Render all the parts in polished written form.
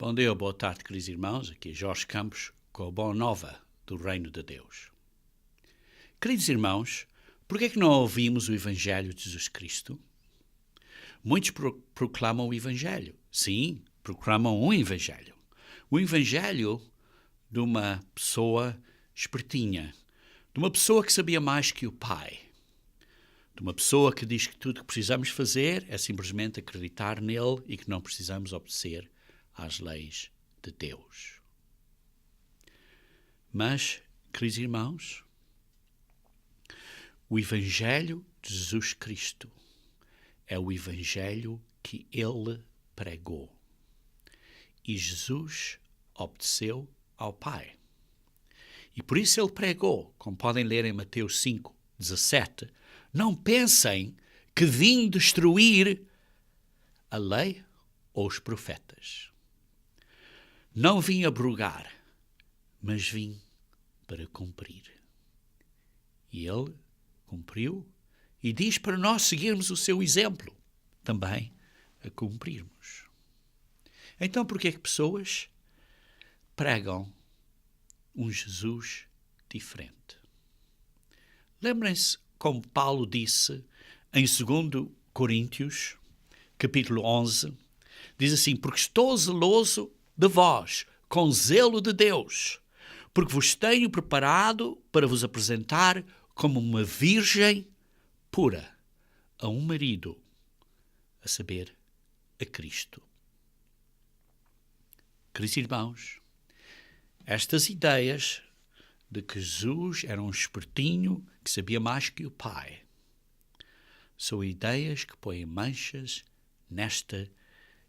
Bom dia, boa tarde, queridos irmãos. Aqui é Jorge Campos com a boa nova do Reino de Deus. Queridos irmãos, por que é que não ouvimos o Evangelho de Jesus Cristo? Muitos proclamam o Evangelho. Sim, proclamam um Evangelho. O Evangelho de uma pessoa espertinha, de uma pessoa que sabia mais que o Pai, de uma pessoa que diz que tudo o que precisamos fazer é simplesmente acreditar nele e que não precisamos obedecer às leis de Deus. Mas, queridos irmãos, o Evangelho de Jesus Cristo é o Evangelho que ele pregou. E Jesus obedeceu ao Pai. E por isso ele pregou, como podem ler em Mateus 5:17, não pensem que vim destruir a lei ou os profetas. Não vim abrogar, mas vim para cumprir. E ele cumpriu e diz para nós seguirmos o seu exemplo, também a cumprirmos. Então, por que é que pessoas pregam um Jesus diferente? Lembrem-se como Paulo disse em 2 Coríntios, capítulo 11, diz assim: porque estou zeloso de vós, com zelo de Deus, porque vos tenho preparado para vos apresentar como uma virgem pura a um marido, a saber, a Cristo. Queridos irmãos, estas ideias de que Jesus era um espertinho que sabia mais que o Pai são ideias que põem manchas nesta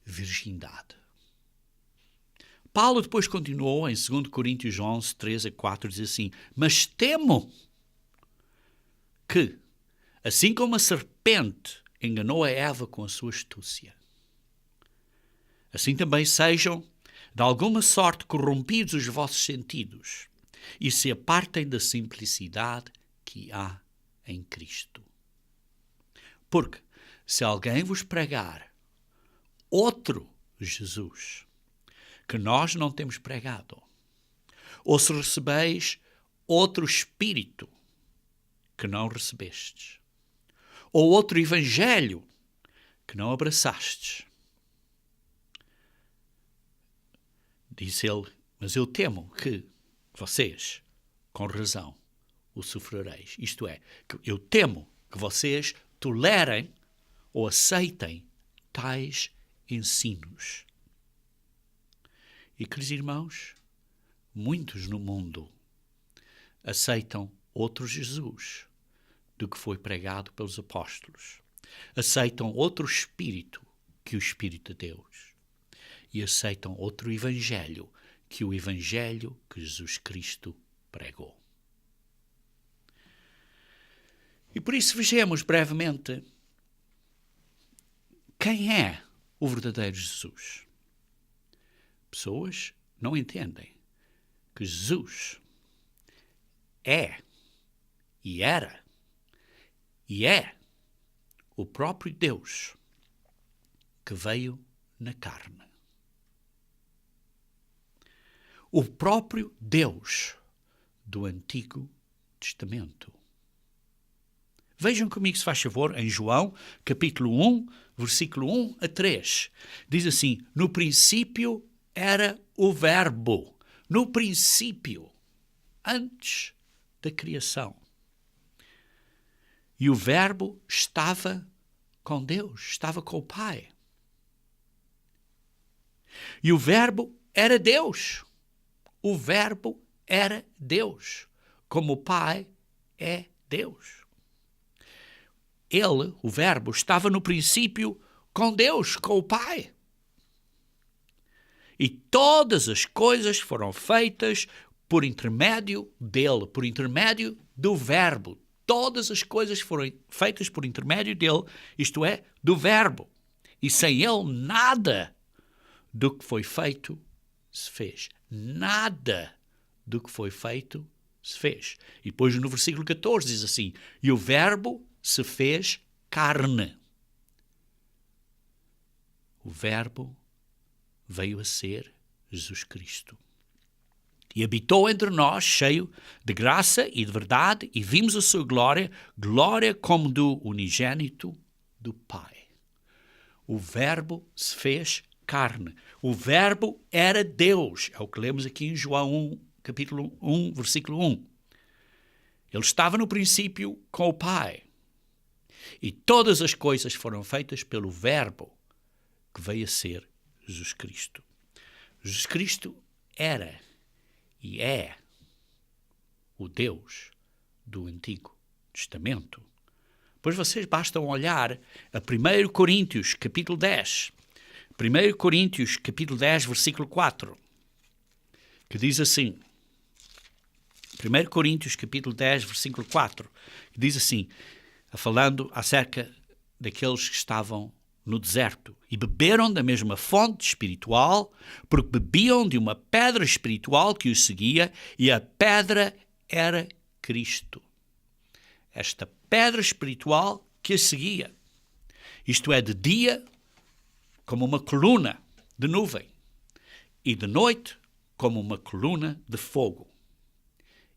virgindade. Paulo depois continuou em 2 Coríntios 11, 3-4, diz assim: mas temo que, assim como a serpente enganou a Eva com a sua astúcia, assim também sejam de alguma sorte corrompidos os vossos sentidos e se apartem da simplicidade que há em Cristo. Porque se alguém vos pregar outro Jesus que nós não temos pregado, ou se recebeis outro Espírito que não recebestes, ou outro Evangelho que não abraçastes, diz ele, mas eu temo que vocês, com razão, o sofrereis. Isto é, que eu temo que vocês tolerem ou aceitem tais ensinos. E, queridos irmãos, muitos no mundo aceitam outro Jesus do que foi pregado pelos apóstolos. Aceitam outro Espírito que o Espírito de Deus. E aceitam outro Evangelho que o Evangelho que Jesus Cristo pregou. E por isso vejamos brevemente quem é o verdadeiro Jesus. Pessoas não entendem que Jesus é e era e é o próprio Deus que veio na carne. O próprio Deus do Antigo Testamento. Vejam comigo, se faz favor, em João, capítulo 1, versículo 1-3. Diz assim: no princípio era o Verbo. No princípio, antes da criação. E o Verbo estava com Deus, estava com o Pai. E o Verbo era Deus. O Verbo era Deus, como o Pai é Deus. Ele, o Verbo, estava no princípio com Deus, com o Pai. E todas as coisas foram feitas por intermédio dele, por intermédio do Verbo. Todas as coisas foram feitas por intermédio dele, isto é, do Verbo. E sem ele, nada do que foi feito se fez. Nada do que foi feito se fez. E depois no versículo 14 diz assim: e o Verbo se fez carne. O Verbo veio a ser Jesus Cristo. E habitou entre nós, cheio de graça e de verdade, e vimos a sua glória, glória como do unigênito do Pai. O Verbo se fez carne. O Verbo era Deus. É o que lemos aqui em João 1, capítulo 1, versículo 1. Ele estava no princípio com o Pai. E todas as coisas foram feitas pelo Verbo, que veio a ser Jesus Cristo. Jesus Cristo era e é o Deus do Antigo Testamento. Pois vocês bastam olhar a 1 Coríntios, capítulo 10. 1 Coríntios, capítulo 10, versículo 4, que diz assim. 1 Coríntios, capítulo 10, versículo 4, que diz assim, falando acerca daqueles que estavam no deserto e beberam da mesma fonte espiritual, porque bebiam de uma pedra espiritual que os seguia, e a pedra era Cristo. Esta pedra espiritual que os seguia. Isto é, de dia, como uma coluna de nuvem, e de noite, como uma coluna de fogo.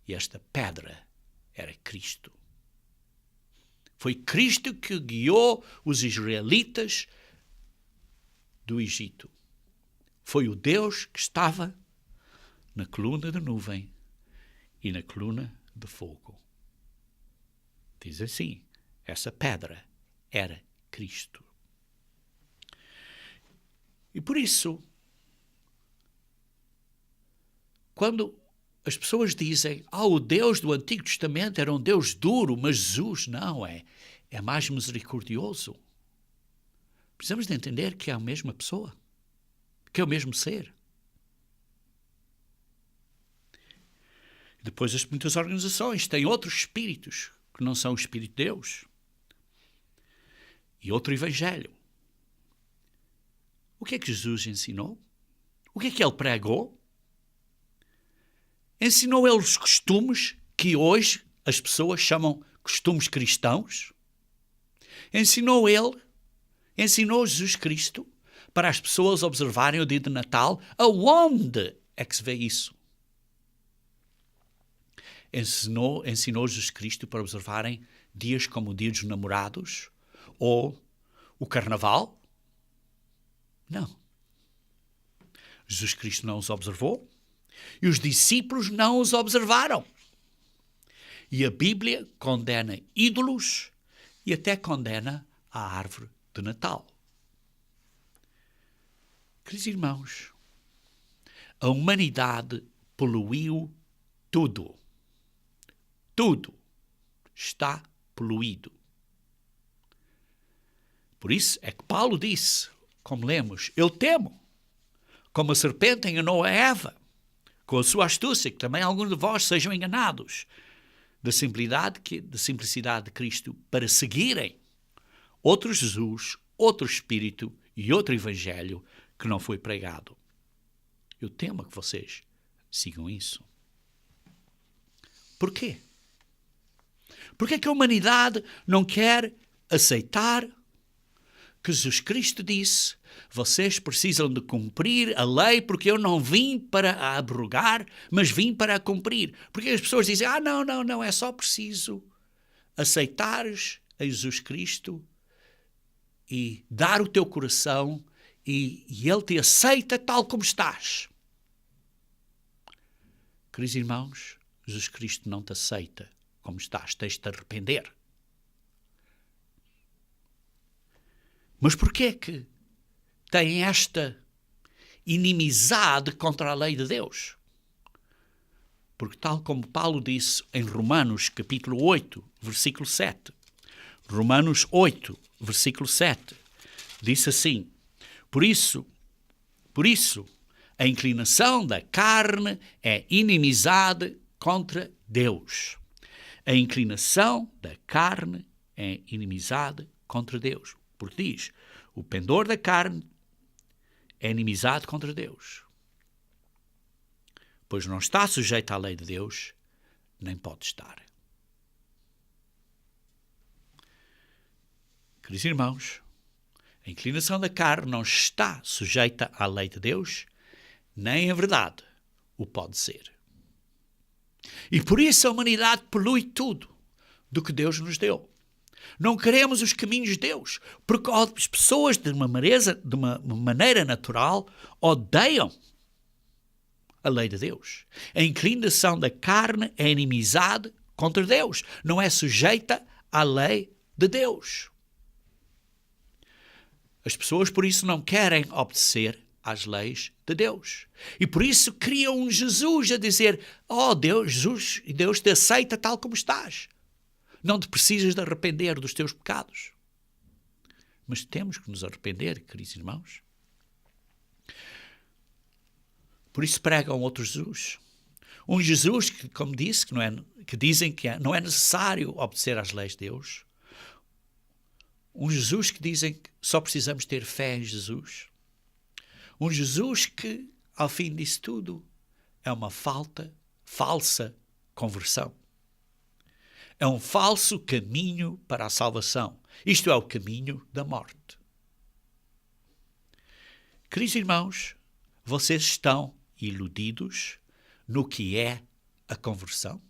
E esta pedra era Cristo. Foi Cristo que guiou os israelitas do Egito. Foi o Deus que estava na coluna de nuvem e na coluna de fogo. Diz assim, essa pedra era Cristo. E por isso, quando as pessoas dizem, o Deus do Antigo Testamento era um Deus duro, mas Jesus não é mais misericordioso. Precisamos de entender que é a mesma pessoa, que é o mesmo ser. Depois, muitas organizações têm outros espíritos, que não são o Espírito de Deus, e outro evangelho. O que é que Jesus ensinou? O que é que ele pregou? Ensinou ele os costumes que hoje as pessoas chamam costumes cristãos? Ensinou Jesus Cristo para as pessoas observarem o dia de Natal? Aonde é que se vê isso? Ensinou Jesus Cristo para observarem dias como o Dia dos Namorados ou o Carnaval? Não. Jesus Cristo não os observou e os discípulos não os observaram. E a Bíblia condena ídolos e até condena a árvore de Natal. Queridos irmãos, a humanidade poluiu tudo. Tudo está poluído. Por isso é que Paulo disse, como lemos, eu temo, como a serpente enganou a Eva, com a sua astúcia, que também alguns de vós sejam enganados da simplicidade de Cristo, para seguirem outro Jesus, outro Espírito e outro Evangelho que não foi pregado. Eu temo que vocês sigam isso. Por quê? Porque é que a humanidade não quer aceitar que Jesus Cristo disse, vocês precisam de cumprir a lei porque eu não vim para a abrogar, mas vim para a cumprir. Porque as pessoas dizem, não, é só preciso aceitares a Jesus Cristo e dar o teu coração e Ele te aceita tal como estás. Queridos irmãos, Jesus Cristo não te aceita como estás, tens de te arrepender. Mas porquê é que tem esta inimizade contra a lei de Deus? Porque tal como Paulo disse em Romanos capítulo 8, versículo 7. Romanos 8, versículo 7. Disse assim, Por isso, a inclinação da carne é inimizade contra Deus. A inclinação da carne é inimizade contra Deus. Porque diz, o pendor da carne é inimizade contra Deus. Pois não está sujeito à lei de Deus, nem pode estar. Queridos irmãos, a inclinação da carne não está sujeita à lei de Deus, nem em verdade o pode ser. E por isso a humanidade polui tudo do que Deus nos deu. Não queremos os caminhos de Deus, porque as pessoas, de uma maneira natural, odeiam a lei de Deus. A inclinação da carne é inimizade contra Deus. Não é sujeita à lei de Deus. As pessoas, por isso, não querem obedecer às leis de Deus. E por isso criam um Jesus a dizer: oh Deus, Jesus, Deus te aceita tal como estás. Não te precisas de arrepender dos teus pecados. Mas temos que nos arrepender, queridos irmãos. Por isso pregam outro Jesus. Um Jesus que, como disse, que dizem que não é necessário obedecer às leis de Deus. Um Jesus que dizem que só precisamos ter fé em Jesus. Um Jesus que, ao fim disso tudo, é uma falsa conversão. É um falso caminho para a salvação. Isto é o caminho da morte. Queridos irmãos, vocês estão iludidos no que é a conversão?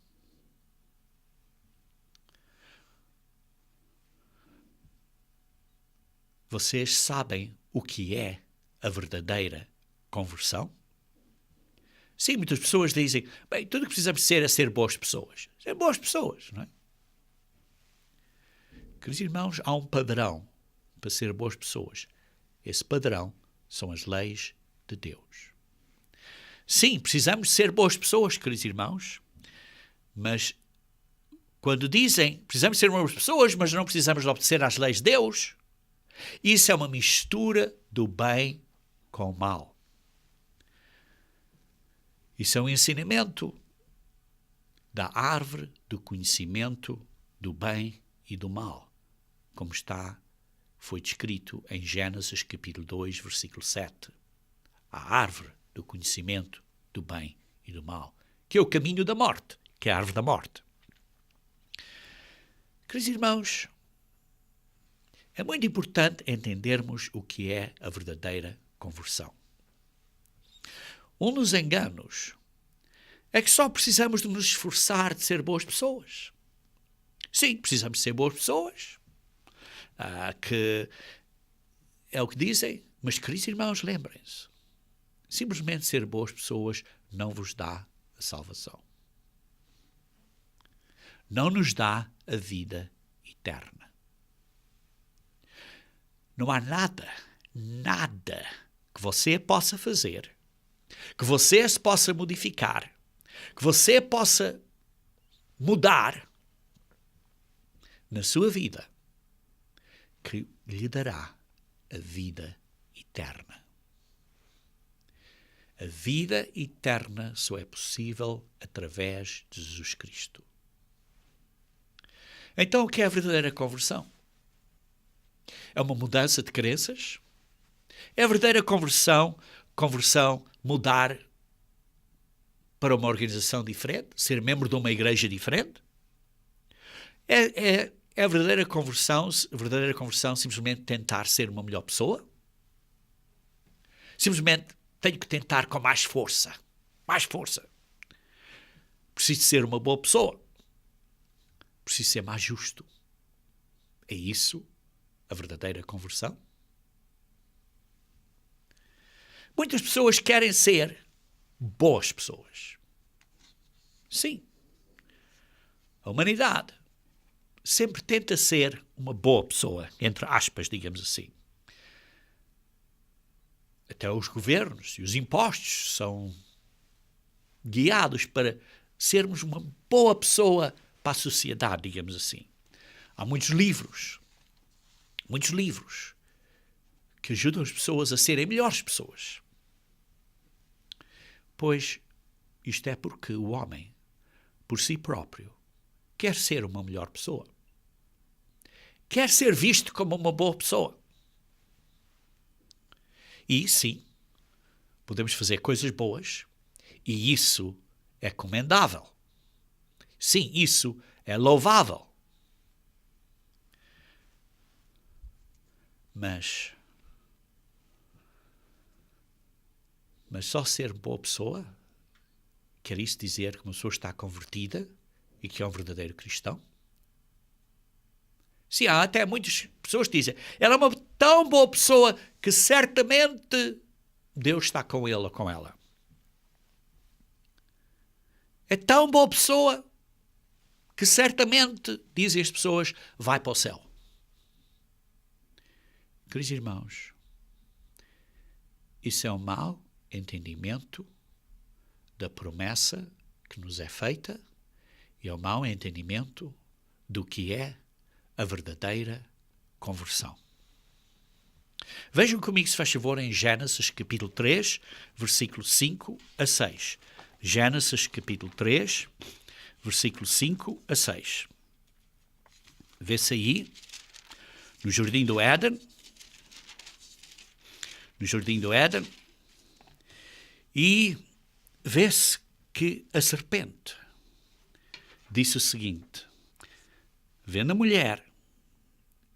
Vocês sabem o que é a verdadeira conversão? Sim, muitas pessoas dizem: bem, tudo o que precisamos ser é ser boas pessoas. Ser boas pessoas, não é? Queridos irmãos, há um padrão para ser boas pessoas. Esse padrão são as leis de Deus. Sim, precisamos ser boas pessoas, queridos irmãos, mas quando dizem precisamos ser boas pessoas, mas não precisamos obedecer às leis de Deus, isso é uma mistura do bem com o mal. Isso é um ensinamento da árvore do conhecimento do bem e do mal, como foi descrito em Gênesis capítulo 2, versículo 7. A árvore do conhecimento do bem e do mal, que é o caminho da morte, que é a árvore da morte. Queridos irmãos, é muito importante entendermos o que é a verdadeira conversão. Um dos enganos é que só precisamos de nos esforçar de ser boas pessoas. Sim, precisamos ser boas pessoas, que é o que dizem, mas, queridos irmãos, lembrem-se, simplesmente ser boas pessoas não vos dá a salvação. Não nos dá a vida eterna. Não há nada que você possa fazer, que você se possa modificar, que você possa mudar na sua vida, que lhe dará a vida eterna. A vida eterna só é possível através de Jesus Cristo. Então, o que é a verdadeira conversão? É uma mudança de crenças? É a verdadeira conversão mudar para uma organização diferente? Ser membro de uma igreja diferente? É a verdadeira conversão simplesmente tentar ser uma melhor pessoa? Simplesmente tenho que tentar com mais força. Mais força. Preciso ser uma boa pessoa. Preciso ser mais justo. É isso a verdadeira conversão? Muitas pessoas querem ser boas pessoas. Sim. A humanidade sempre tenta ser uma boa pessoa, entre aspas, digamos assim. Até os governos e os impostos são guiados para sermos uma boa pessoa para a sociedade, digamos assim. Há muitos livros que ajudam as pessoas a serem melhores pessoas. Pois isto é porque o homem, por si próprio, quer ser uma melhor pessoa. Quer ser visto como uma boa pessoa. E, sim, podemos fazer coisas boas e isso é comendável. Sim, isso é louvável. Mas só ser boa pessoa, quer isso dizer que uma pessoa está convertida e que é um verdadeiro cristão? Sim, há até muitas pessoas que dizem, ela é uma tão boa pessoa que certamente Deus está com ele ou com ela. É tão boa pessoa que certamente, dizem as pessoas, vai para o céu. Queridos irmãos, isso é um mau entendimento da promessa que nos é feita e é um mau entendimento do que é a verdadeira conversão. Vejam comigo, se faz favor, em Gênesis capítulo 3, versículo 5 a 6. Gênesis capítulo 3, versículo 5 a 6. Vê-se aí, no Jardim do Éden, e vê-se que a serpente disse o seguinte, vendo a mulher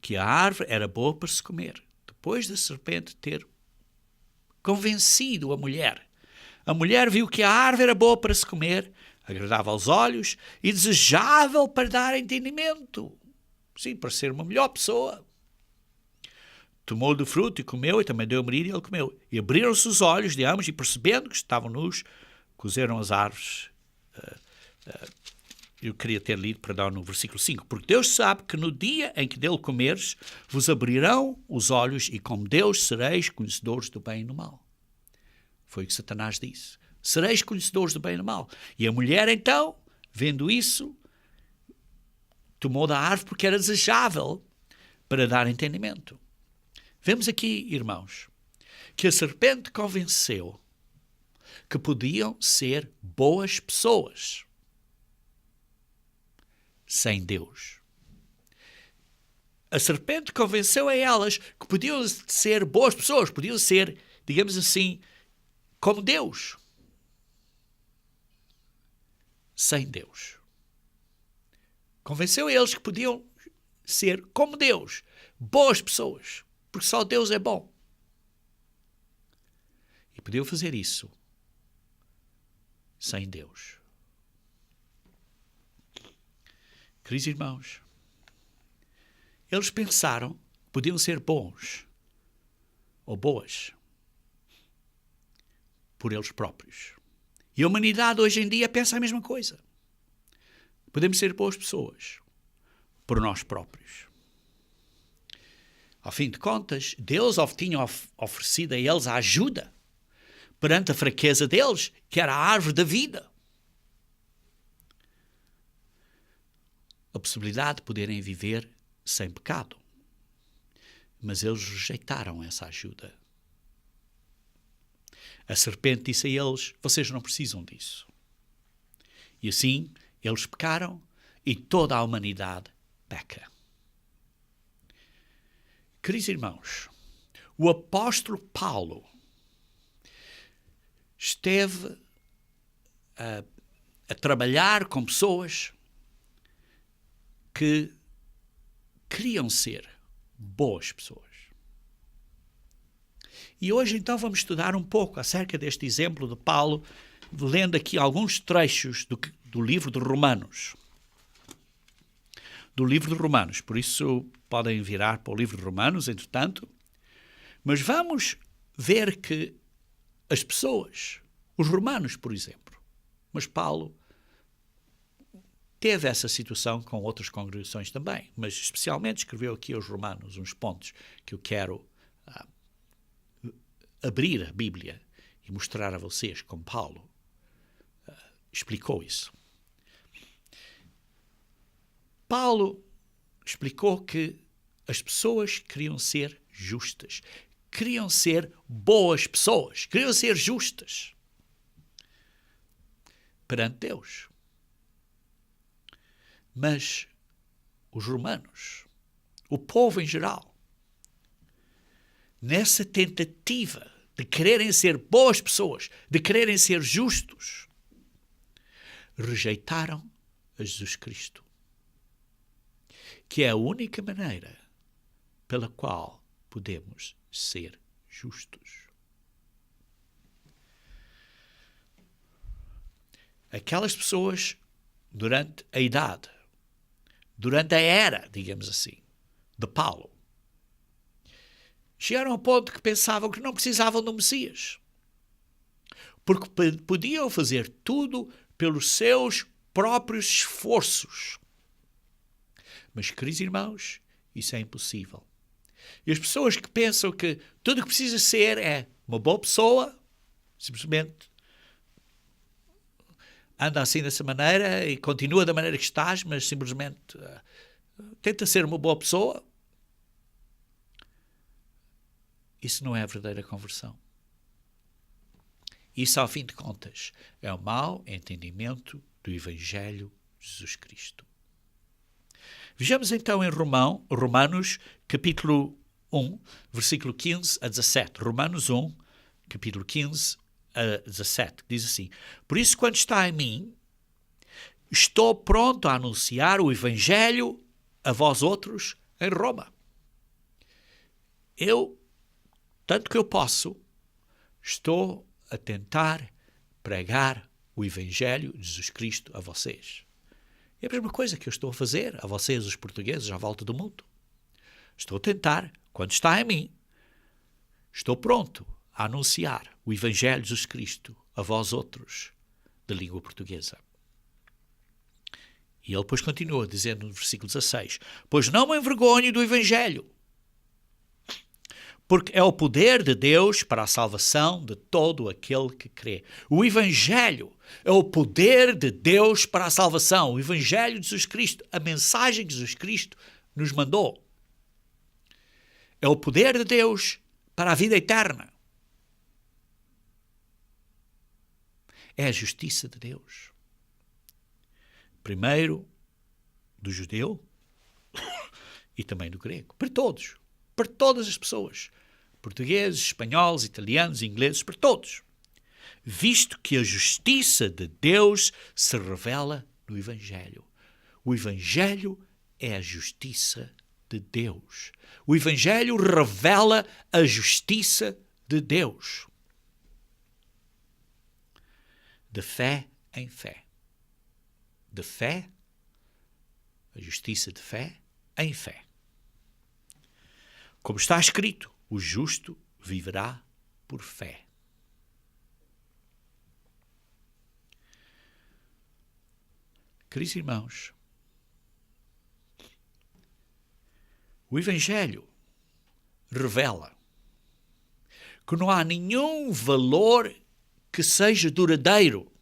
que a árvore era boa para se comer, depois da serpente ter convencido a mulher viu que a árvore era boa para se comer, agradável aos olhos e desejável para dar entendimento. Sim, para ser uma melhor pessoa. Tomou do fruto e comeu, e também deu a marido e ele comeu. E abriram-se os olhos de ambos e, percebendo que estavam nus, cozeram as árvores. Eu queria ter lido, perdão, no versículo 5. Porque Deus sabe que no dia em que dele comeres, vos abrirão os olhos e como Deus sereis conhecedores do bem e do mal. Foi o que Satanás disse. Sereis conhecedores do bem e do mal. E a mulher, então, vendo isso, tomou da árvore porque era desejável para dar entendimento. Vemos aqui, irmãos, que a serpente convenceu que podiam ser boas pessoas sem Deus. A serpente convenceu a elas que podiam ser boas pessoas, podiam ser, digamos assim, como Deus. Sem Deus. Convenceu a eles que podiam ser como Deus, boas pessoas, porque só Deus é bom. E podiam fazer isso sem Deus. Queridos irmãos, eles pensaram que podiam ser bons ou boas por eles próprios. E a humanidade hoje em dia pensa a mesma coisa. Podemos ser boas pessoas por nós próprios. Ao fim de contas, Deus tinha oferecido a eles a ajuda perante a fraqueza deles, que era a árvore da vida. A possibilidade de poderem viver sem pecado. Mas eles rejeitaram essa ajuda. A serpente disse a eles, vocês não precisam disso. E assim, eles pecaram e toda a humanidade peca. Queridos irmãos, o apóstolo Paulo esteve a trabalhar com pessoas que queriam ser boas pessoas. E hoje então vamos estudar um pouco acerca deste exemplo de Paulo, lendo aqui alguns trechos do livro de Romanos. Do livro de Romanos, por isso podem virar para o livro de Romanos, entretanto. Mas vamos ver que as pessoas, os romanos, por exemplo, mas Paulo teve essa situação com outras congregações também, mas especialmente escreveu aqui aos romanos uns pontos que eu quero abrir a Bíblia e mostrar a vocês como Paulo explicou isso. Paulo explicou que as pessoas queriam ser justas, queriam ser boas pessoas, queriam ser justas perante Deus. Mas os romanos, o povo em geral, nessa tentativa de quererem ser boas pessoas, de quererem ser justos, rejeitaram a Jesus Cristo, que é a única maneira pela qual podemos ser justos. aquelas pessoas durante a idade, durante a era, digamos assim, de Paulo, chegaram ao ponto que pensavam que não precisavam do Messias, porque podiam fazer tudo pelos seus próprios esforços. Mas, queridos irmãos, isso é impossível. E as pessoas que pensam que tudo o que precisa ser é uma boa pessoa, simplesmente anda assim dessa maneira e continua da maneira que estás, mas simplesmente tenta ser uma boa pessoa. Isso não é a verdadeira conversão. Isso, ao fim de contas, é o mau entendimento do Evangelho de Jesus Cristo. Vejamos então em Romanos, capítulo 1, versículo 15 a 17. Romanos 1, capítulo 15 a 17, que diz assim: Por isso, quando está em mim, estou pronto a anunciar o Evangelho a vós outros em Roma. Eu, tanto que eu posso, estou a tentar pregar o Evangelho de Jesus Cristo a vocês. É a mesma coisa que eu estou a fazer a vocês, os portugueses, à volta do mundo. Estou a tentar, quando está em mim, estou pronto a anunciar o Evangelho de Jesus Cristo a vós outros, de língua portuguesa. E ele depois continua, dizendo no versículo 16, Pois não me envergonho do Evangelho, porque é o poder de Deus para a salvação de todo aquele que crê. O Evangelho é o poder de Deus para a salvação. O Evangelho de Jesus Cristo, a mensagem que Jesus Cristo nos mandou. É o poder de Deus para a vida eterna. É a justiça de Deus. Primeiro do judeu e também do grego. Para todos. Para todas as pessoas. Portugueses, espanhóis, italianos, ingleses, para todos. Visto que a justiça de Deus se revela no Evangelho. O Evangelho é a justiça de Deus. O Evangelho revela a justiça de Deus. De fé em fé. De fé, a justiça de fé em fé. Como está escrito, o justo viverá por fé. Queridos irmãos, o Evangelho revela que não há nenhum valor que seja duradouro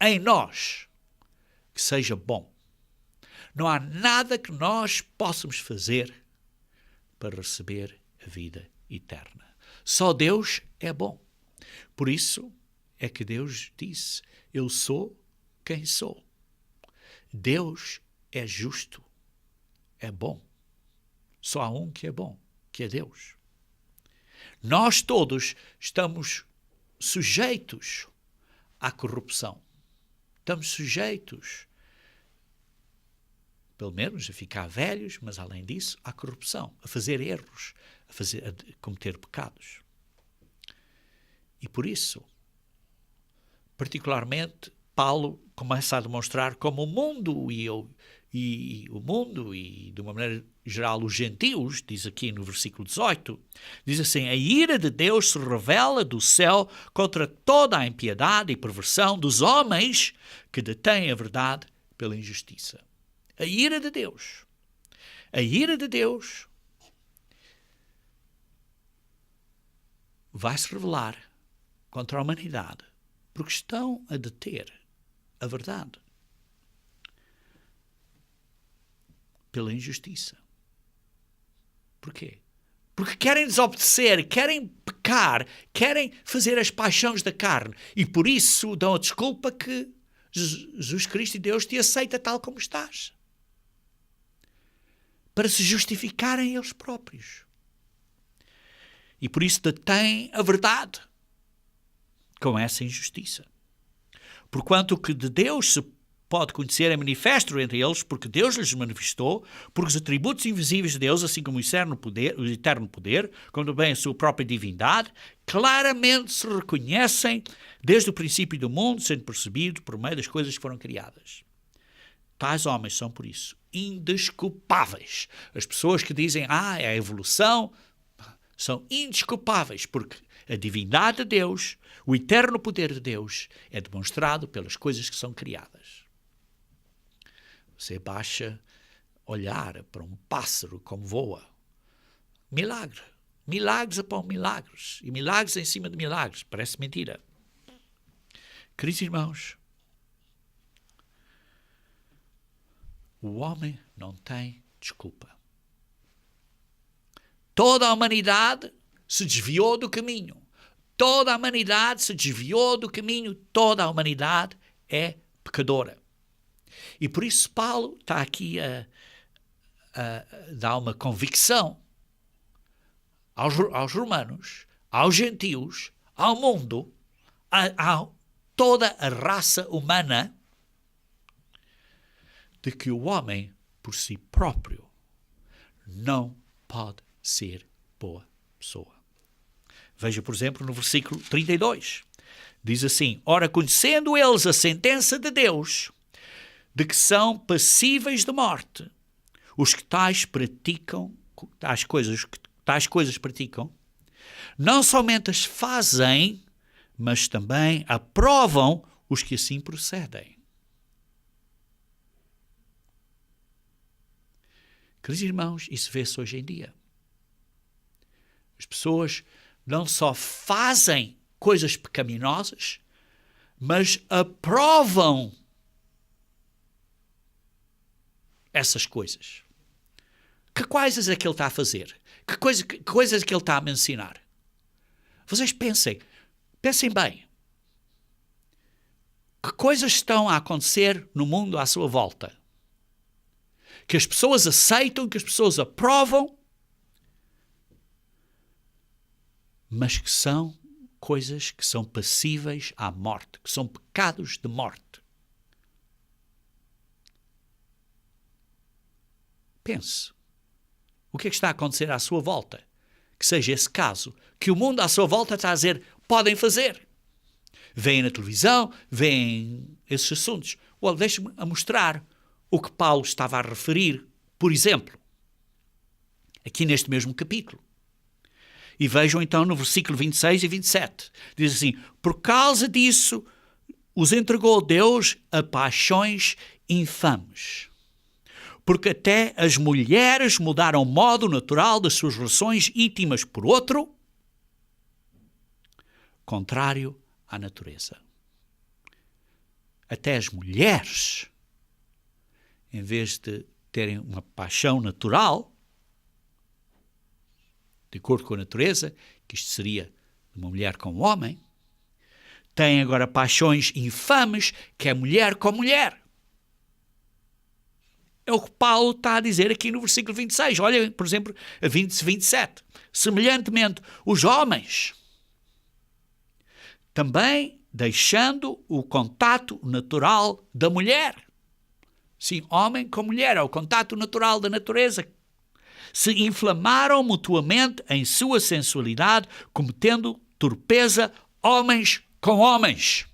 em nós, que seja bom. Não há nada que nós possamos fazer para receber a vida eterna. Só Deus é bom. Por isso é que Deus disse, eu sou quem sou. Deus é justo, é bom. Só há um que é bom, que é Deus. Nós todos estamos sujeitos à corrupção. Estamos sujeitos, pelo menos, a ficar velhos, mas além disso, à corrupção, a fazer erros, a cometer pecados. E por isso, particularmente, Paulo começa a demonstrar como o mundo e de uma maneira geral os gentios, diz aqui no versículo 18, diz assim, a ira de Deus se revela do céu contra toda a impiedade e perversão dos homens que detêm a verdade pela injustiça. A ira de Deus. A ira de Deus vai se revelar contra a humanidade porque estão a deter a verdade pela injustiça. Porquê? Porque querem desobedecer, querem pecar, querem fazer as paixões da carne e por isso dão a desculpa que Jesus Cristo e Deus te aceita tal como estás. Para se justificarem eles próprios. E por isso detêm a verdade com essa injustiça. Porquanto o que de Deus se pode conhecer é manifesto entre eles, porque Deus lhes manifestou, porque os atributos invisíveis de Deus, assim como o eterno poder, como também a sua própria divindade, claramente se reconhecem desde o princípio do mundo, sendo percebido por meio das coisas que foram criadas. Tais homens são, por isso, indesculpáveis. As pessoas que dizem, é a evolução, são indesculpáveis, porque a divindade de Deus, o eterno poder de Deus, é demonstrado pelas coisas que são criadas. Você basta olhar para um pássaro como voa. Milagre. Milagres após milagres. E milagres em cima de milagres. Parece mentira. Queridos irmãos, o homem não tem desculpa. Toda a humanidade se desviou do caminho. Toda a humanidade se desviou do caminho. Toda a humanidade é pecadora. E por isso Paulo está aqui a dar uma convicção aos romanos, aos gentios, ao mundo, a toda a raça humana, de que o homem, por si próprio, não pode ser boa pessoa. Veja, por exemplo, no versículo 32. Diz assim: ora, conhecendo eles a sentença de Deus, de que são passíveis de morte, os que tais coisas praticam, não somente as fazem, mas também aprovam os que assim procedem. Queridos irmãos, isso vê-se hoje em dia. As pessoas não só fazem coisas pecaminosas, mas aprovam essas coisas. Que coisas é que ele está a fazer? Que coisas é que ele está a me ensinar? Vocês pensem bem. Que coisas estão a acontecer no mundo à sua volta? Que as pessoas aceitam, que as pessoas aprovam, mas que são coisas que são passíveis à morte, que são pecados de morte. Pense. O que é que está a acontecer à sua volta? Que seja esse caso, que o mundo à sua volta está a dizer, podem fazer. Vêem na televisão, vêem esses assuntos. Deixe-me mostrar o que Paulo estava a referir, por exemplo, aqui neste mesmo capítulo. E vejam então no versículo 26 e 27. Diz assim: por causa disso os entregou Deus a paixões infames. Porque até as mulheres mudaram o modo natural das suas relações íntimas por outro, contrário à natureza. Até as mulheres, em vez de terem uma paixão natural, de acordo com a natureza, que isto seria uma mulher com um homem, têm agora paixões infames, que é mulher com mulher. É o que Paulo está a dizer aqui no versículo 26. Olha, por exemplo, a 27. Semelhantemente, os homens, também deixando o contato natural da mulher. Sim, homem com mulher, é o contato natural da natureza. Se inflamaram mutuamente em sua sensualidade, cometendo torpeza homens com homens.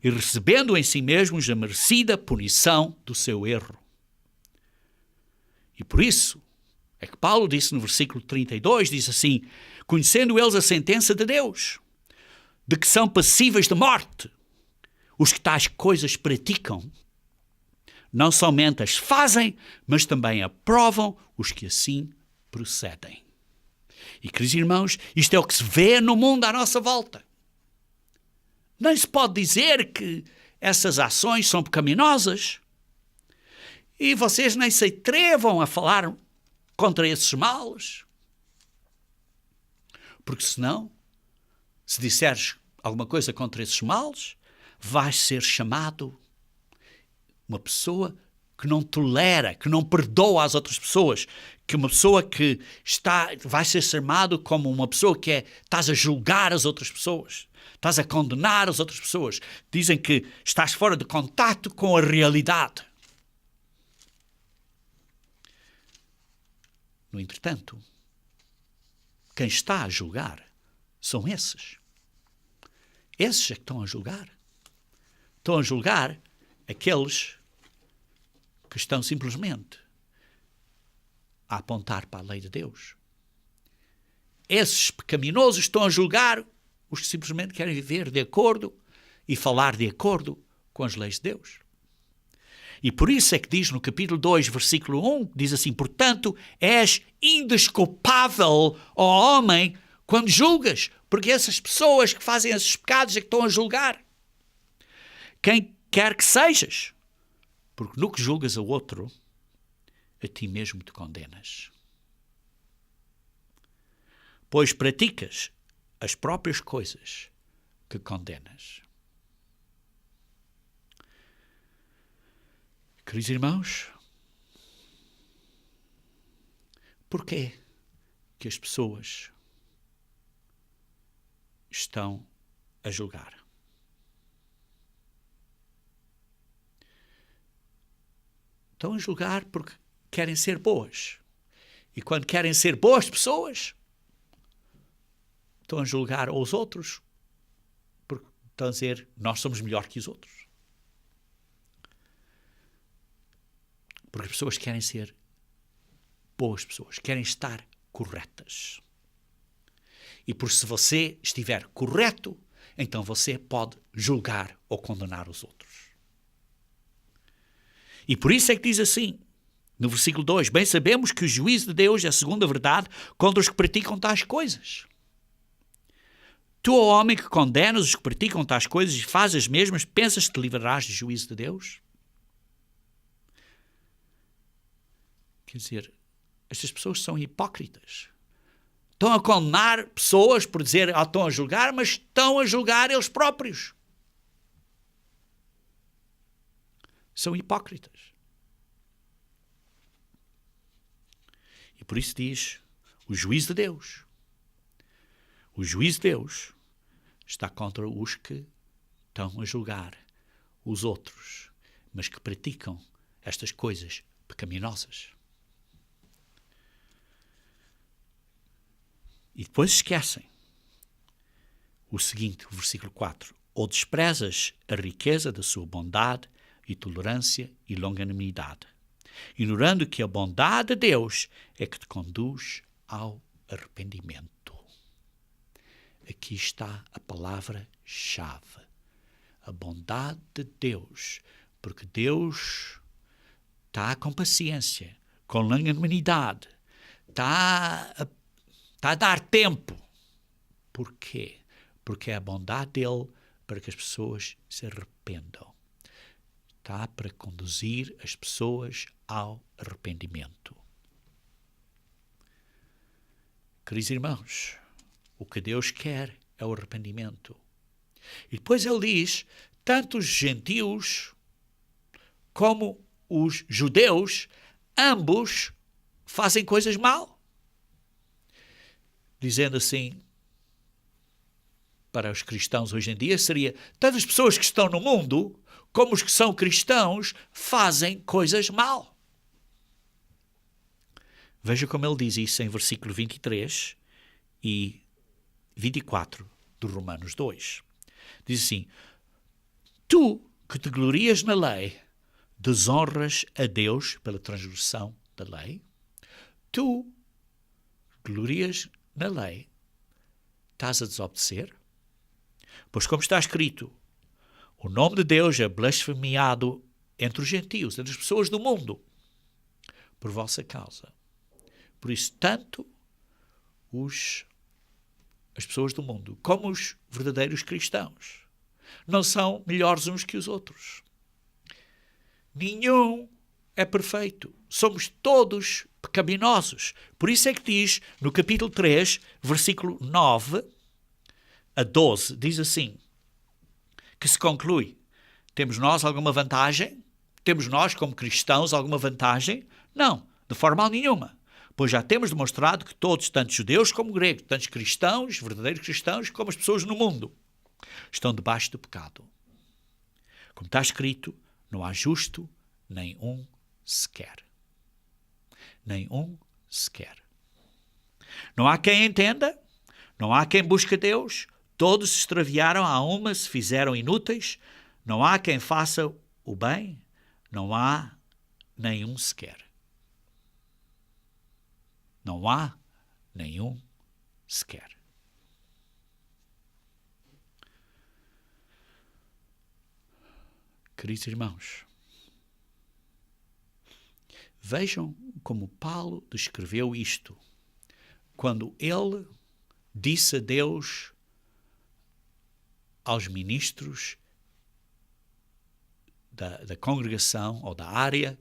E recebendo em si mesmos a merecida punição do seu erro. E por isso é que Paulo disse no versículo 32, diz assim: conhecendo eles a sentença de Deus, de que são passíveis de morte, os que tais coisas praticam, não somente as fazem, mas também aprovam os que assim procedem. E, queridos irmãos, isto é o que se vê no mundo à nossa volta. Nem se pode dizer que essas ações são pecaminosas. E vocês nem se atrevam a falar contra esses males. Porque senão, se disseres alguma coisa contra esses males, vais ser chamado uma pessoa que não tolera, que não perdoa as outras pessoas, que uma pessoa que vai ser chamado como uma pessoa que estás a julgar as outras pessoas, estás a condenar as outras pessoas. Dizem que estás fora de contato com a realidade. No entretanto, quem está a julgar são esses. Esses é que estão a julgar. Estão a julgar aqueles que estão simplesmente a apontar para a lei de Deus. Esses pecaminosos estão a julgar os que simplesmente querem viver de acordo e falar de acordo com as leis de Deus. E por isso é que diz no capítulo 2, versículo 1, diz assim: portanto, és indesculpável, ó homem, quando julgas, porque essas pessoas que fazem esses pecados é que estão a julgar. Quem quer que sejas, porque no que julgas ao outro, a ti mesmo te condenas. Pois praticas as próprias coisas que condenas. Queridos irmãos, porquê que as pessoas estão a julgar? Estão a julgar porque querem ser boas. E quando querem ser boas pessoas, estão a julgar os outros porque estão a dizer, nós somos melhor que os outros. Porque as pessoas querem ser boas pessoas, querem estar corretas. E por se você estiver correto, então você pode julgar ou condenar os outros. E por isso é que diz assim, no versículo 2, bem sabemos que o juízo de Deus é segundo a verdade contra os que praticam tais coisas. Tu, ó homem, que condenas os que praticam tais coisas e fazes as mesmas, pensas que te livrarás do juízo de Deus? Quer dizer, estas pessoas são hipócritas. Estão a condenar pessoas por dizer, estão a julgar, mas estão a julgar eles próprios. São hipócritas. E por isso diz, o juízo de Deus. O juízo de Deus está contra os que estão a julgar os outros, mas que praticam estas coisas pecaminosas. E depois esquecem o seguinte, o versículo 4. Ou desprezas a riqueza da sua bondade e tolerância e longanimidade, ignorando que a bondade de Deus é que te conduz ao arrependimento. Aqui está a palavra-chave. A bondade de Deus, porque Deus está com paciência, com longanimidade, está a dar tempo. Porquê? Porque é a bondade dele para que as pessoas se arrependam. Está para conduzir as pessoas ao arrependimento. Queridos irmãos, o que Deus quer é o arrependimento. E depois ele diz, tanto os gentios como os judeus, ambos fazem coisas mal. Dizendo assim, para os cristãos hoje em dia, seria, tanto as pessoas que estão no mundo, como os que são cristãos, fazem coisas mal. Veja como ele diz isso em versículo 23 e 24 de Romanos 2. Diz assim, tu que te glorias na lei, desonras a Deus pela transgressão da lei? Tu glorias na lei, estás a desobedecer? Pois como está escrito, o nome de Deus é blasfemiado entre os gentios, entre as pessoas do mundo, por vossa causa. Por isso, tanto as pessoas do mundo como os verdadeiros cristãos não são melhores uns que os outros. Nenhum é perfeito. Somos todos pecaminosos. Por isso é que diz no capítulo 3, versículo 9 a 12, diz assim, que se conclui, temos nós alguma vantagem? temos nós, como cristãos, alguma vantagem? Não, de forma nenhuma. Pois já temos demonstrado que todos, tanto judeus como gregos, tanto cristãos, verdadeiros cristãos, como as pessoas no mundo, estão debaixo do pecado. Como está escrito, não há justo, nem um sequer. Nem um sequer. Não há quem entenda, não há quem busque Deus, todos se extraviaram, a uma se fizeram inúteis, não há quem faça o bem, não há nenhum sequer. Não há nenhum sequer. Queridos irmãos, vejam como Paulo descreveu isto, quando ele disse a Deus aos ministros da congregação ou da área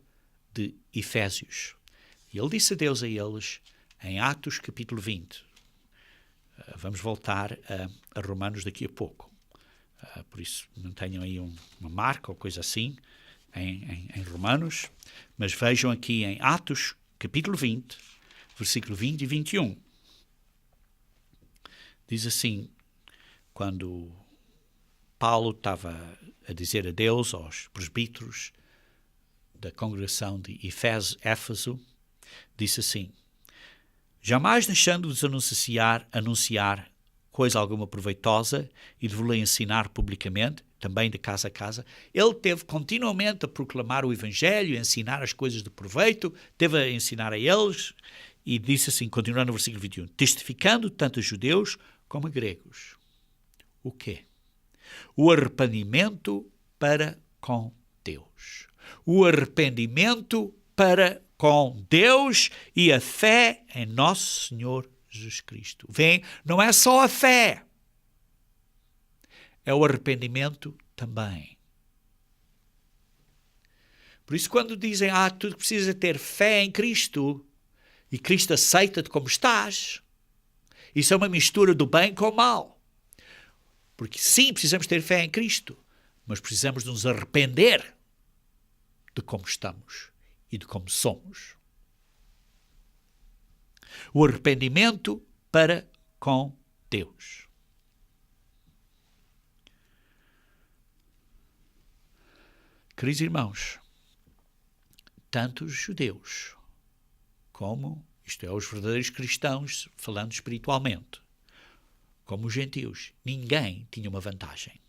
de Efésios. E ele disse a Deus a eles em Atos capítulo 20. Vamos voltar a Romanos daqui a pouco. Por isso não tenham aí uma marca ou coisa assim em Romanos. Mas vejam aqui em Atos capítulo 20, versículo 20 e 21. Diz assim, quando Paulo estava a dizer adeus aos presbíteros da congregação de Éfeso, disse assim: jamais deixando-vos anunciar coisa alguma proveitosa e de vos ensinar publicamente, também de casa a casa. Ele teve continuamente a proclamar o Evangelho, a ensinar as coisas de proveito, teve a ensinar a eles, e disse assim, continuando no versículo 21, testificando tanto a judeus como a gregos. O quê? O arrependimento para com Deus. O arrependimento para com Deus e a fé em nosso Senhor Jesus Cristo. Vem, não é só a fé, é o arrependimento também. Por isso, quando dizem, tu precisas ter fé em Cristo e Cristo aceita-te como estás, isso é uma mistura do bem com o mal. Porque sim, precisamos ter fé em Cristo, mas precisamos de nos arrepender de como estamos e de como somos. O arrependimento para com Deus. Queridos irmãos, tanto os judeus como, isto é, os verdadeiros cristãos, falando espiritualmente, como os gentios, ninguém tinha uma vantagem.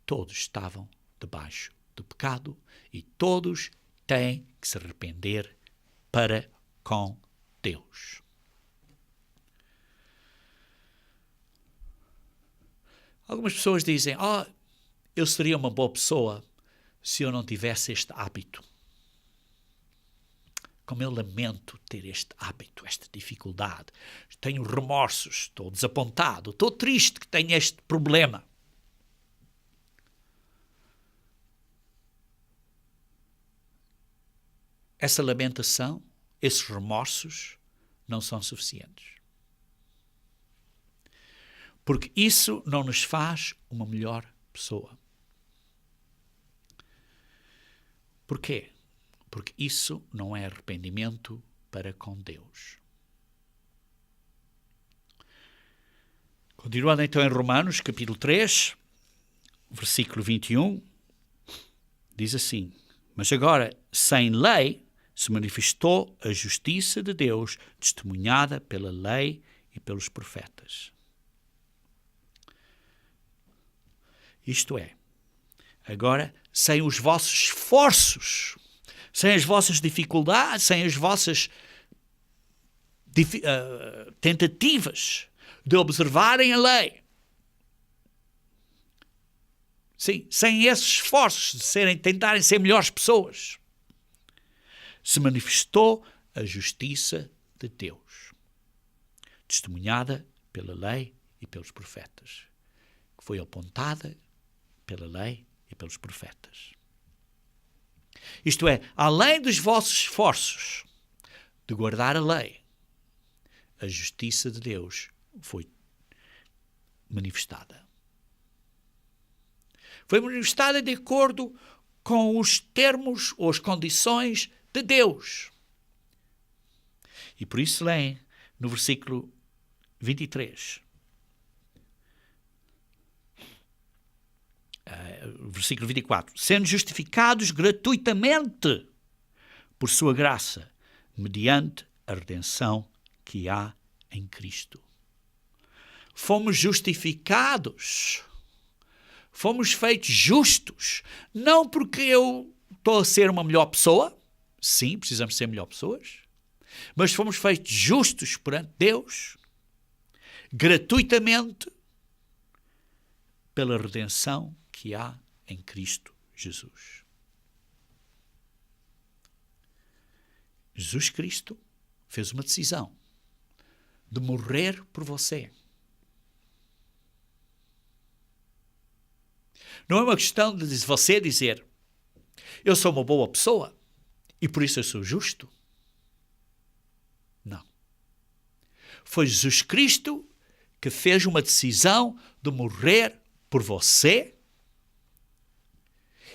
Todos estavam debaixo do pecado e todos têm que se arrepender para com Deus. Algumas pessoas dizem, eu seria uma boa pessoa se eu não tivesse este hábito. Como eu lamento ter este hábito, esta dificuldade. Tenho remorsos, estou desapontado, estou triste que tenho este problema. Essa lamentação, esses remorsos, não são suficientes. Porque isso não nos faz uma melhor pessoa. Porquê? Porque isso não é arrependimento para com Deus. Continuando então em Romanos, capítulo 3, versículo 21, diz assim, mas agora, sem lei, se manifestou a justiça de Deus, testemunhada pela lei e pelos profetas. Isto é, agora, sem os vossos esforços, sem as vossas dificuldades, sem as vossas tentativas de observarem a lei, sim, sem esses esforços de tentarem ser melhores pessoas, se manifestou a justiça de Deus, testemunhada pela lei e pelos profetas, que foi apontada pela lei e pelos profetas. Isto é, além dos vossos esforços de guardar a lei, a justiça de Deus foi manifestada. Foi manifestada de acordo com os termos ou as condições de Deus. E por isso leem no versículo 23. Versículo 24. Sendo justificados gratuitamente por sua graça, mediante a redenção que há em Cristo. Fomos justificados. Fomos feitos justos. Não porque eu estou a ser uma melhor pessoa. Sim, precisamos ser melhor pessoas. Mas fomos feitos justos perante Deus, gratuitamente, pela redenção que há em Cristo Jesus. Jesus Cristo fez uma decisão de morrer por você. Não é uma questão de você dizer, eu sou uma boa pessoa e por isso eu sou justo. Não. Foi Jesus Cristo que fez uma decisão de morrer por você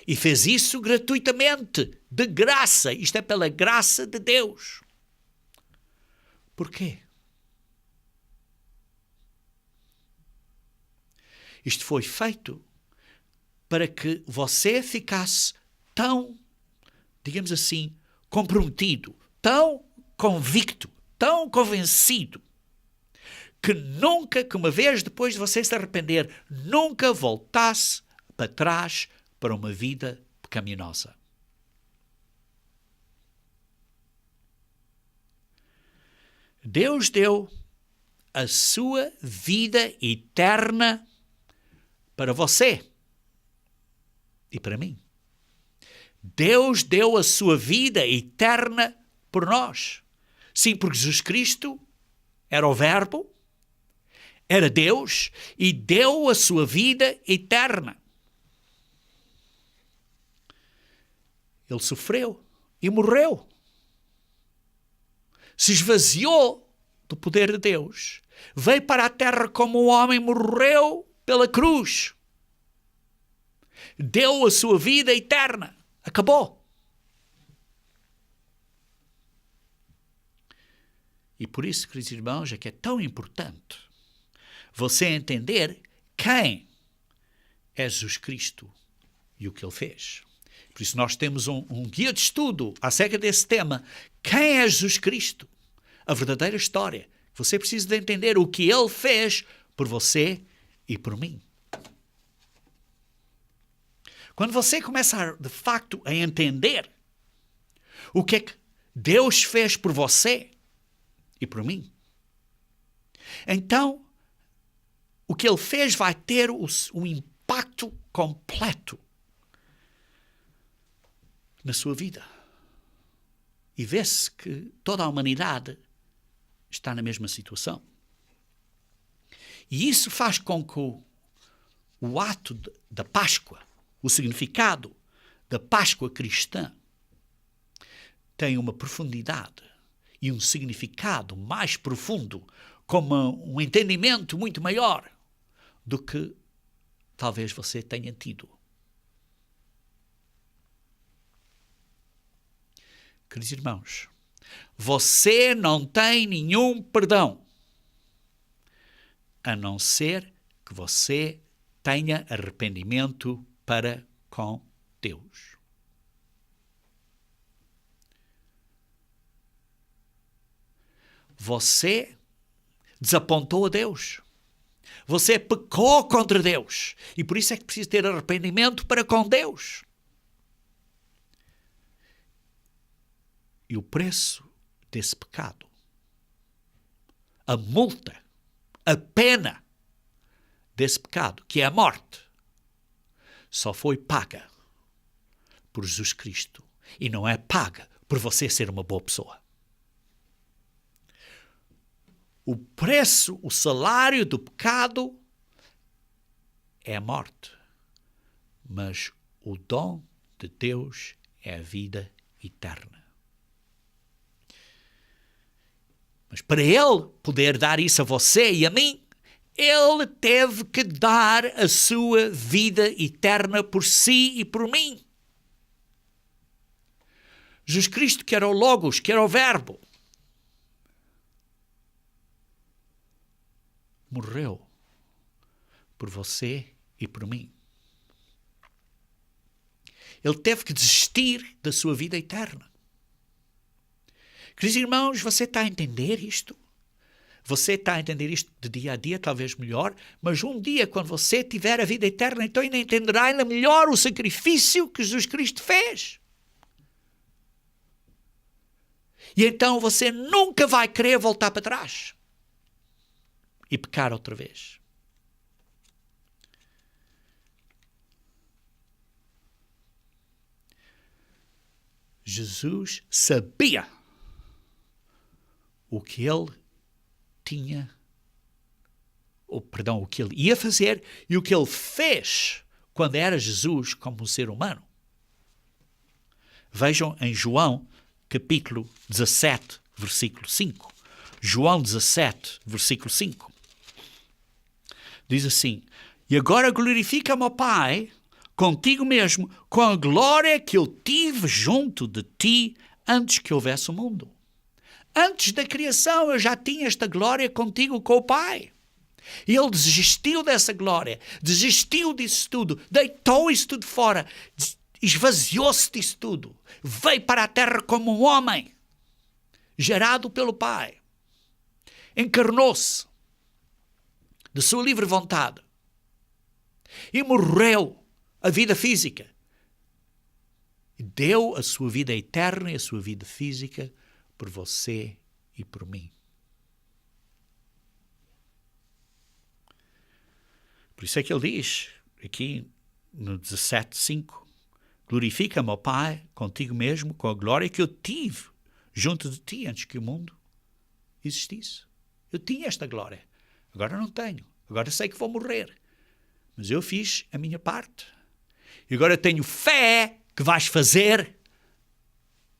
e fez isso gratuitamente, de graça. Isto é pela graça de Deus. Por quê? Isto foi feito para que você ficasse tão, digamos assim, comprometido, tão convicto, tão convencido, que nunca, que uma vez depois de você se arrepender, nunca voltasse para trás para uma vida pecaminosa. Deus deu a sua vida eterna para você e para mim. Deus deu a sua vida eterna por nós. Sim, porque Jesus Cristo era o Verbo, era Deus e deu a sua vida eterna. Ele sofreu e morreu. Se esvaziou do poder de Deus. Veio para a terra como um homem, morreu pela cruz. Deu a sua vida eterna. Acabou. E por isso, queridos irmãos, é que é tão importante você entender quem é Jesus Cristo e o que Ele fez. Por isso nós temos um guia de estudo acerca desse tema. Quem é Jesus Cristo? A verdadeira história. Você precisa de entender o que Ele fez por você e por mim. Quando você começa, de facto, a entender o que é que Deus fez por você e por mim, então o que Ele fez vai ter um impacto completo na sua vida. E vê-se que toda a humanidade está na mesma situação. E isso faz com que o ato da Páscoa, o significado da Páscoa cristã, tenha uma profundidade e um significado mais profundo, com um entendimento muito maior do que talvez você tenha tido. Queridos irmãos, você não tem nenhum perdão, a não ser que você tenha arrependimento para com Deus. Você desapontou a Deus. Você pecou contra Deus. E por isso é que precisa ter arrependimento para com Deus. E o preço desse pecado, a multa, a pena desse pecado, que é a morte, só foi paga por Jesus Cristo. E não é paga por você ser uma boa pessoa. O preço, o salário do pecado é a morte. Mas o dom de Deus é a vida eterna. Mas para Ele poder dar isso a você e a mim, Ele teve que dar a sua vida eterna por si e por mim. Jesus Cristo, que era o Logos, que era o Verbo, morreu por você e por mim. Ele teve que desistir da sua vida eterna. Queridos irmãos, você está a entender isto? Você está a entender isto de dia a dia, talvez melhor, mas um dia, quando você tiver a vida eterna, então ainda entenderá ainda melhor o sacrifício que Jesus Cristo fez. E então você nunca vai querer voltar para trás e pecar outra vez. Jesus sabia o que ele tinha, o que ele ia fazer e o que ele fez quando era Jesus como um ser humano. Vejam em João, capítulo 17, versículo 5. João 17, versículo 5. Diz assim: e agora glorifica-me, ó Pai, contigo mesmo, com a glória que eu tive junto de ti antes que houvesse o mundo. Antes da criação eu já tinha esta glória contigo com o Pai. E ele desistiu dessa glória, desistiu disso tudo, deitou isso tudo fora, esvaziou-se disso tudo, veio para a terra como um homem, gerado pelo Pai. Encarnou-se de sua livre vontade e morreu a vida física. Deu a sua vida eterna e a sua vida física por você e por mim. Por isso é que ele diz, aqui no 17:5, glorifica-me, ó Pai, contigo mesmo, com a glória que eu tive junto de ti antes que o mundo existisse. Eu tinha esta glória, agora não tenho. Agora sei que vou morrer, mas eu fiz a minha parte. E agora tenho fé que vais fazer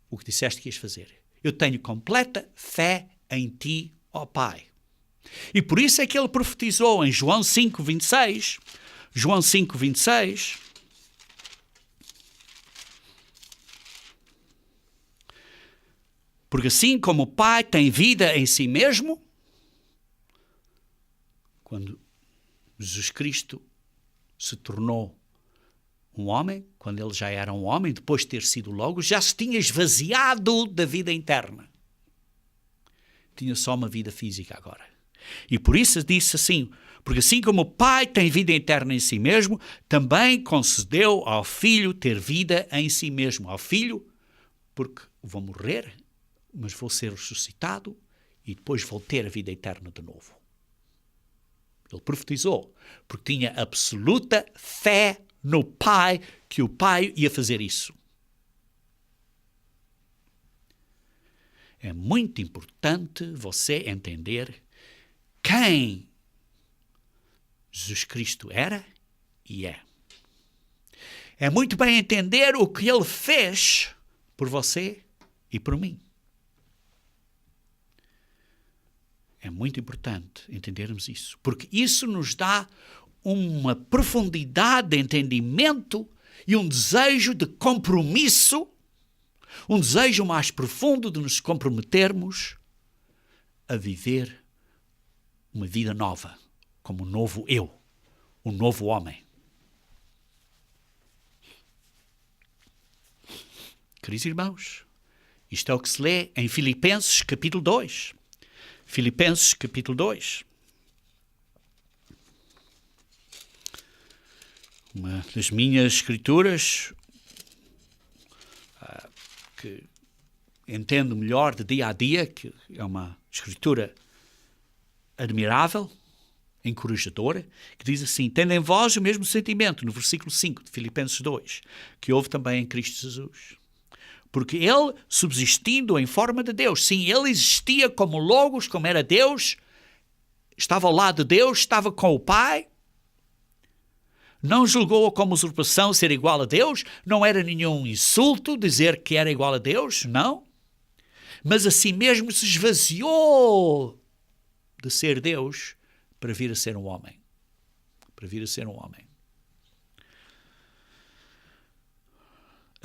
o que disseste que ias fazer. Eu tenho completa fé em ti, ó Pai. E por isso é que ele profetizou em João 5:26. João 5:26. Porque assim como o Pai tem vida em si mesmo, quando Jesus Cristo se tornou um homem, quando ele já era um homem, depois de ter sido logo, já se tinha esvaziado da vida interna. Tinha só uma vida física agora. E por isso disse assim, porque assim como o Pai tem vida eterna em si mesmo, também concedeu ao Filho ter vida em si mesmo. Ao Filho, porque vou morrer, mas vou ser ressuscitado e depois vou ter a vida eterna de novo. Ele profetizou, porque tinha absoluta fé no Pai, que o Pai ia fazer isso. É muito importante você entender quem Jesus Cristo era e é. É muito bem entender o que ele fez por você e por mim. É muito importante entendermos isso, porque isso nos dá uma profundidade de entendimento e um desejo de compromisso, um desejo mais profundo de nos comprometermos a viver uma vida nova, como um novo eu, um novo homem. Queridos irmãos, isto é o que se lê em Filipenses capítulo 2. Filipenses capítulo 2. Uma das minhas escrituras que entendo melhor de dia a dia, que é uma escritura admirável, encorajadora, que diz assim: tendo em vós o mesmo sentimento, no versículo 5 de Filipenses 2, que houve também em Cristo Jesus. Porque ele, subsistindo em forma de Deus, sim, ele existia como Logos, como era Deus, estava ao lado de Deus, estava com o Pai, não julgou como usurpação ser igual a Deus, não era nenhum insulto dizer que era igual a Deus, não. Mas assim mesmo se esvaziou de ser Deus para vir a ser um homem. Para vir a ser um homem.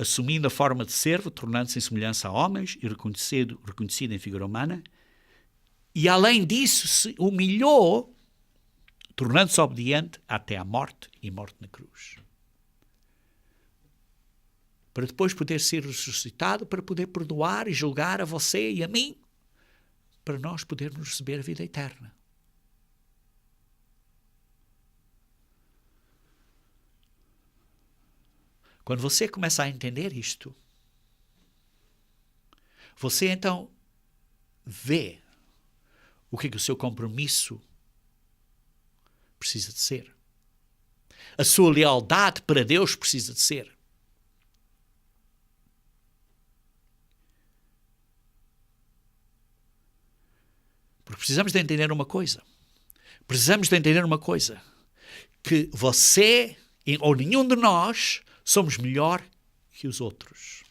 assumindo a forma de servo, tornando-se em semelhança a homens e reconhecido em figura humana. E, além disso, se humilhou, tornando-se obediente até à morte e morte na cruz. Para depois poder ser ressuscitado, para poder perdoar e julgar a você e a mim, para nós podermos receber a vida eterna. Quando você começa a entender isto, você então vê o que o seu compromisso precisa de ser. A sua lealdade para Deus precisa de ser. Porque precisamos de entender uma coisa. Que você ou nenhum de nós somos melhor que os outros.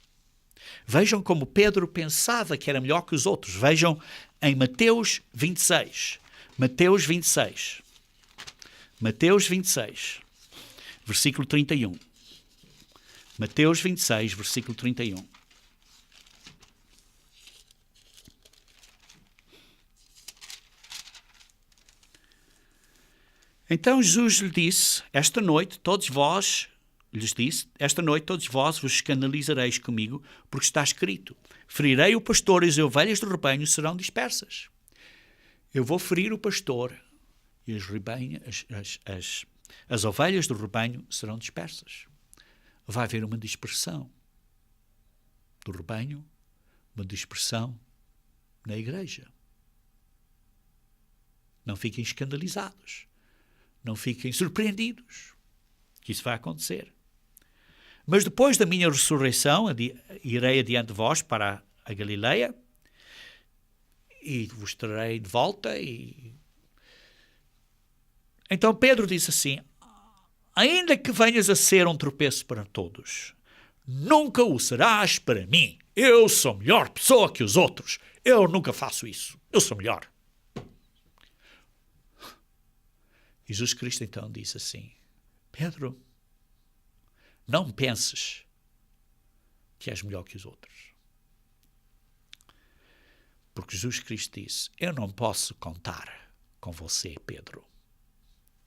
Vejam como Pedro pensava que era melhor que os outros. Vejam em Mateus 26. Mateus 26, versículo 31. Mateus 26, versículo 31. Então Jesus lhe disse, esta noite todos vós vos escandalizareis comigo, porque está escrito, ferirei o pastor e as ovelhas do rebanho serão dispersas. Eu vou ferir o pastor e as ovelhas do rebanho serão dispersas. Vai haver uma dispersão do rebanho, uma dispersão na igreja. Não fiquem escandalizados. Não fiquem surpreendidos que isso vai acontecer. Mas depois da minha ressurreição, irei adiante de vós para a Galileia e vos trarei de volta. Então Pedro disse assim, ainda que venhas a ser um tropeço para todos, nunca o serás para mim. Eu sou melhor pessoa que os outros. Eu nunca faço isso. Eu sou melhor. Jesus Cristo então disse assim, Pedro, não penses que és melhor que os outros. Porque Jesus Cristo disse, eu não posso contar com você, Pedro.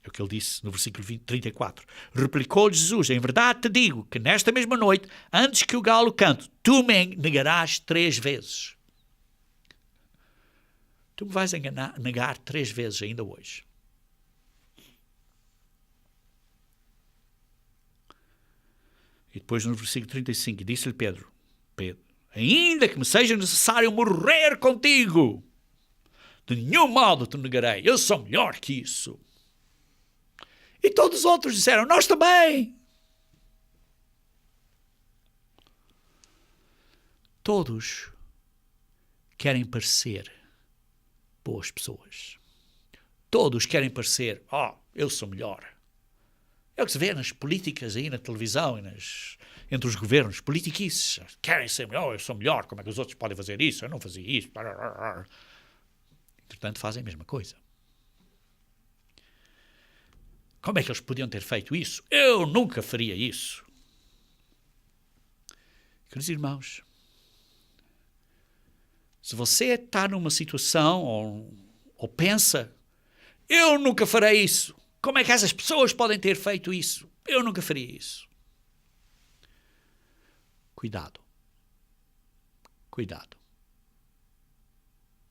É o que ele disse no versículo 34. Replicou-lhe Jesus, em verdade te digo que nesta mesma noite, antes que o galo cante, tu me negarás 3 vezes. Tu me vais negar 3 vezes ainda hoje. E depois no versículo 35, disse-lhe Pedro, ainda que me seja necessário morrer contigo, de nenhum modo te negarei, eu sou melhor que isso. E todos os outros disseram, nós também. Todos querem parecer boas pessoas. Todos querem parecer, eu sou melhor. É o que se vê nas políticas aí, na televisão e entre os governos, politiquices. Querem ser melhor, eu sou melhor, como é que os outros podem fazer isso? Eu não fazia isso. Entretanto, fazem a mesma coisa. Como é que eles podiam ter feito isso? Eu nunca faria isso. Queridos irmãos, se você está numa situação ou pensa, eu nunca farei isso. Como é que essas pessoas podem ter feito isso? Eu nunca faria isso. Cuidado. Cuidado.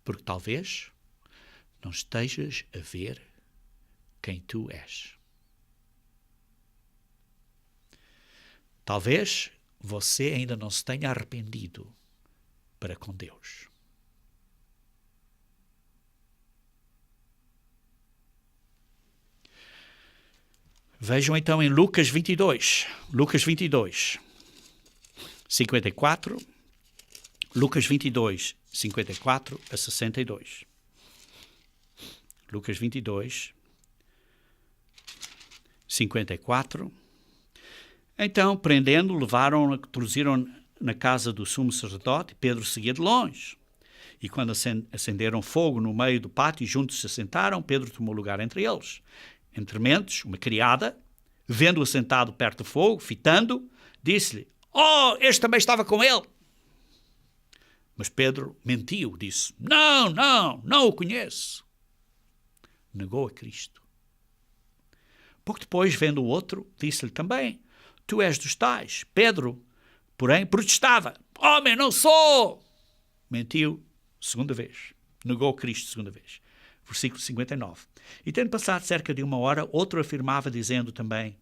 Porque talvez não estejas a ver quem tu és. Talvez você ainda não se tenha arrependido para com Deus. Vejam então em Lucas 22, 54, Lucas 22, 54 a 62. Lucas 22, 54. Então, prendendo, levaram-no, introduziram na casa do sumo sacerdote, Pedro seguia de longe. E quando acenderam fogo no meio do pátio e juntos se assentaram, Pedro tomou lugar entre eles. Entre mentes, uma criada, vendo-o sentado perto do fogo, fitando, disse-lhe, Oh, este também estava com ele. Mas Pedro mentiu, disse, não o conheço. Negou a Cristo. Pouco depois, vendo o outro, disse-lhe também, tu és dos tais. Pedro, porém, protestava, homem, não sou. Mentiu segunda vez. Negou Cristo segunda vez. Versículo 59. E tendo passado cerca de 1 hora, outro afirmava, dizendo também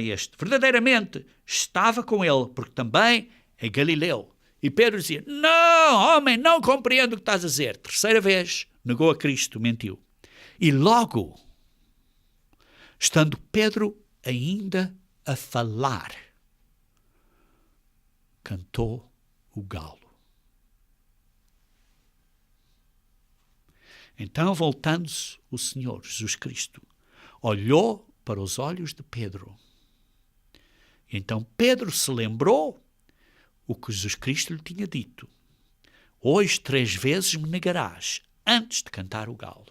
este, verdadeiramente estava com ele, porque também é Galileu. E Pedro dizia, não, homem, não compreendo o que estás a dizer. Terceira vez, negou a Cristo, mentiu. E logo, estando Pedro ainda a falar, cantou o galo. Então, voltando-se o Senhor Jesus Cristo, olhou para os olhos de Pedro. Então Pedro se lembrou o que Jesus Cristo lhe tinha dito. Hoje 3 vezes me negarás antes de cantar o galo.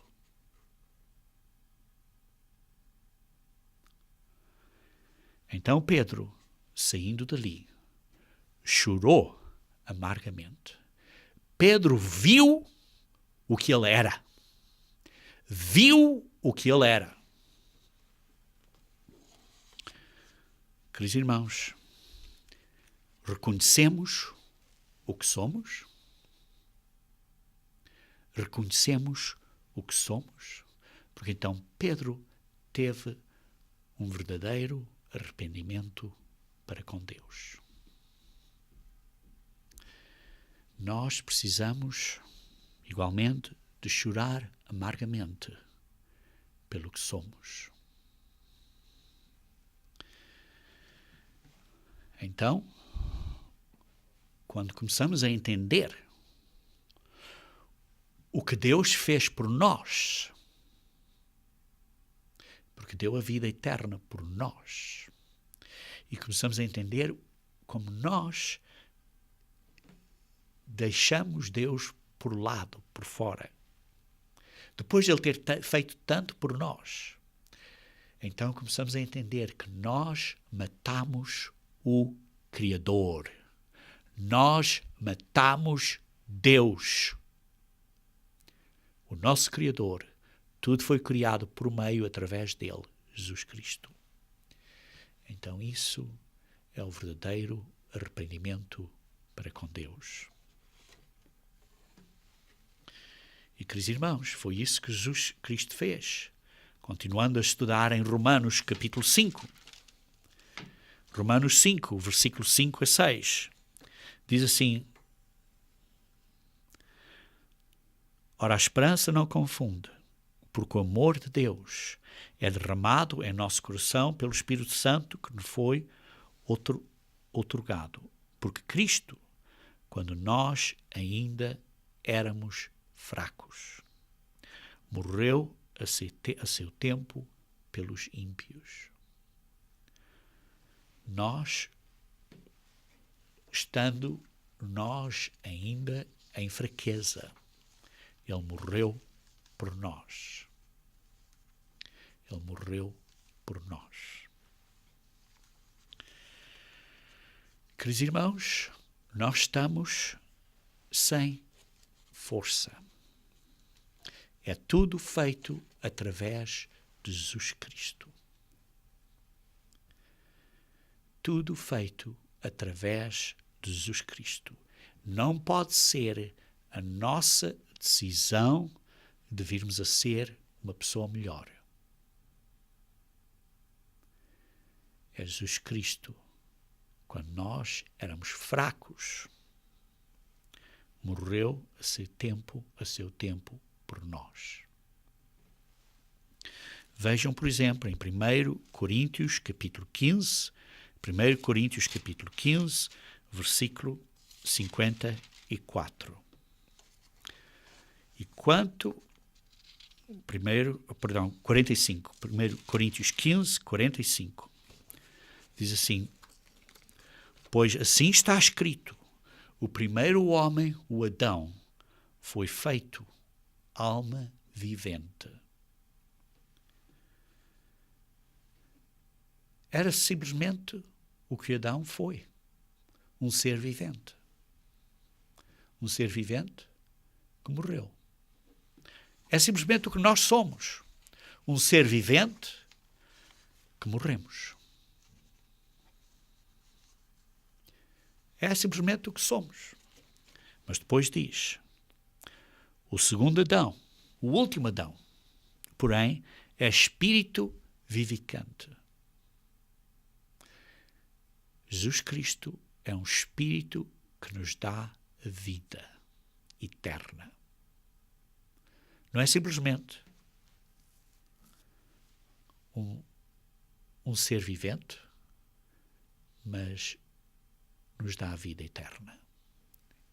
Então Pedro, saindo dali, chorou amargamente. Pedro viu o que ele era. Viu o que ele era. Queridos irmãos, reconhecemos o que somos? Reconhecemos o que somos? Porque então Pedro teve um verdadeiro arrependimento para com Deus. Nós precisamos, igualmente, de chorar amargamente pelo que somos. Então, quando começamos a entender o que Deus fez por nós, porque deu a vida eterna por nós, e começamos a entender como nós deixamos Deus por lado, por fora, depois de Ele ter feito tanto por nós, então começamos a entender que nós matamos o Criador. Nós matamos Deus. O nosso Criador. Tudo foi criado por meio, através dele, Jesus Cristo. Então isso é o verdadeiro arrependimento para com Deus. E, queridos irmãos, foi isso que Jesus Cristo fez. Continuando a estudar em Romanos capítulo 5. Romanos 5, versículo 5 a 6. Diz assim, ora, a esperança não confunde, porque o amor de Deus é derramado em nosso coração pelo Espírito Santo que nos foi outorgado. Porque Cristo, quando nós ainda éramos fracos, morreu a seu tempo pelos ímpios. Estando nós ainda em fraqueza, Ele morreu por nós. Ele morreu por nós. Queridos irmãos, nós estamos sem força. É tudo feito através de Jesus Cristo. Tudo feito através de Jesus Cristo. Não pode ser a nossa decisão de virmos a ser uma pessoa melhor. É Jesus Cristo, quando nós éramos fracos, morreu a seu tempo por nós. Vejam, por exemplo, em 1 Coríntios capítulo 15, 1 Coríntios capítulo 15, versículo 54. E quanto 45, 1 Coríntios 15, 45. Diz assim, pois assim está escrito, o primeiro homem, o Adão, foi feito alma vivente. Era simplesmente o que Adão foi. um ser vivente. Um ser vivente que morreu. É simplesmente o que nós somos. Um ser vivente que morremos. É simplesmente o que somos. Mas depois diz, o segundo Adão, o último Adão, porém, é espírito vivificante. Jesus Cristo é um espírito que nos dá a vida eterna. Não é simplesmente um ser vivente, mas nos dá a vida eterna.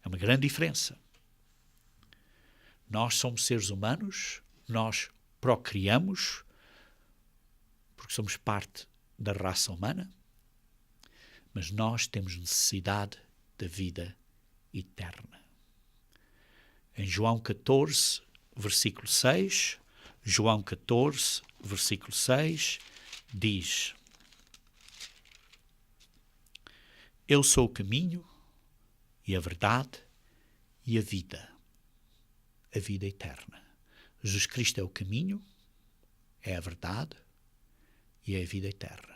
É uma grande diferença. Nós somos seres humanos, nós procriamos, porque somos parte da raça humana, mas nós temos necessidade da vida eterna. Em João 14, versículo 6, João 14, versículo 6, diz: Eu sou o caminho e a verdade e a vida eterna. Jesus Cristo é o caminho, é a verdade e é a vida eterna.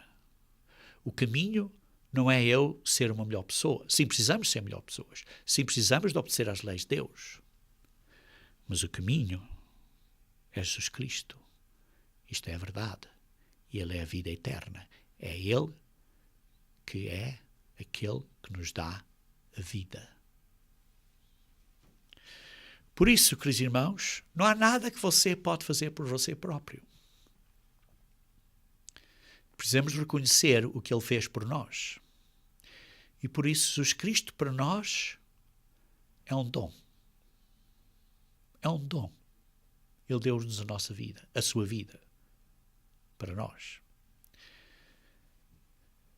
O caminho não é eu ser uma melhor pessoa. Sim, precisamos ser melhor pessoas. Sim, precisamos de obedecer às leis de Deus. Mas o caminho é Jesus Cristo. Isto é a verdade. E Ele é a vida eterna. É Ele que é aquele que nos dá a vida. Por isso, queridos irmãos, não há nada que você pode fazer por você próprio. Precisamos reconhecer o que Ele fez por nós. E por isso, Jesus Cristo para nós é um dom. É um dom. Ele deu-nos a nossa vida, a sua vida, para nós.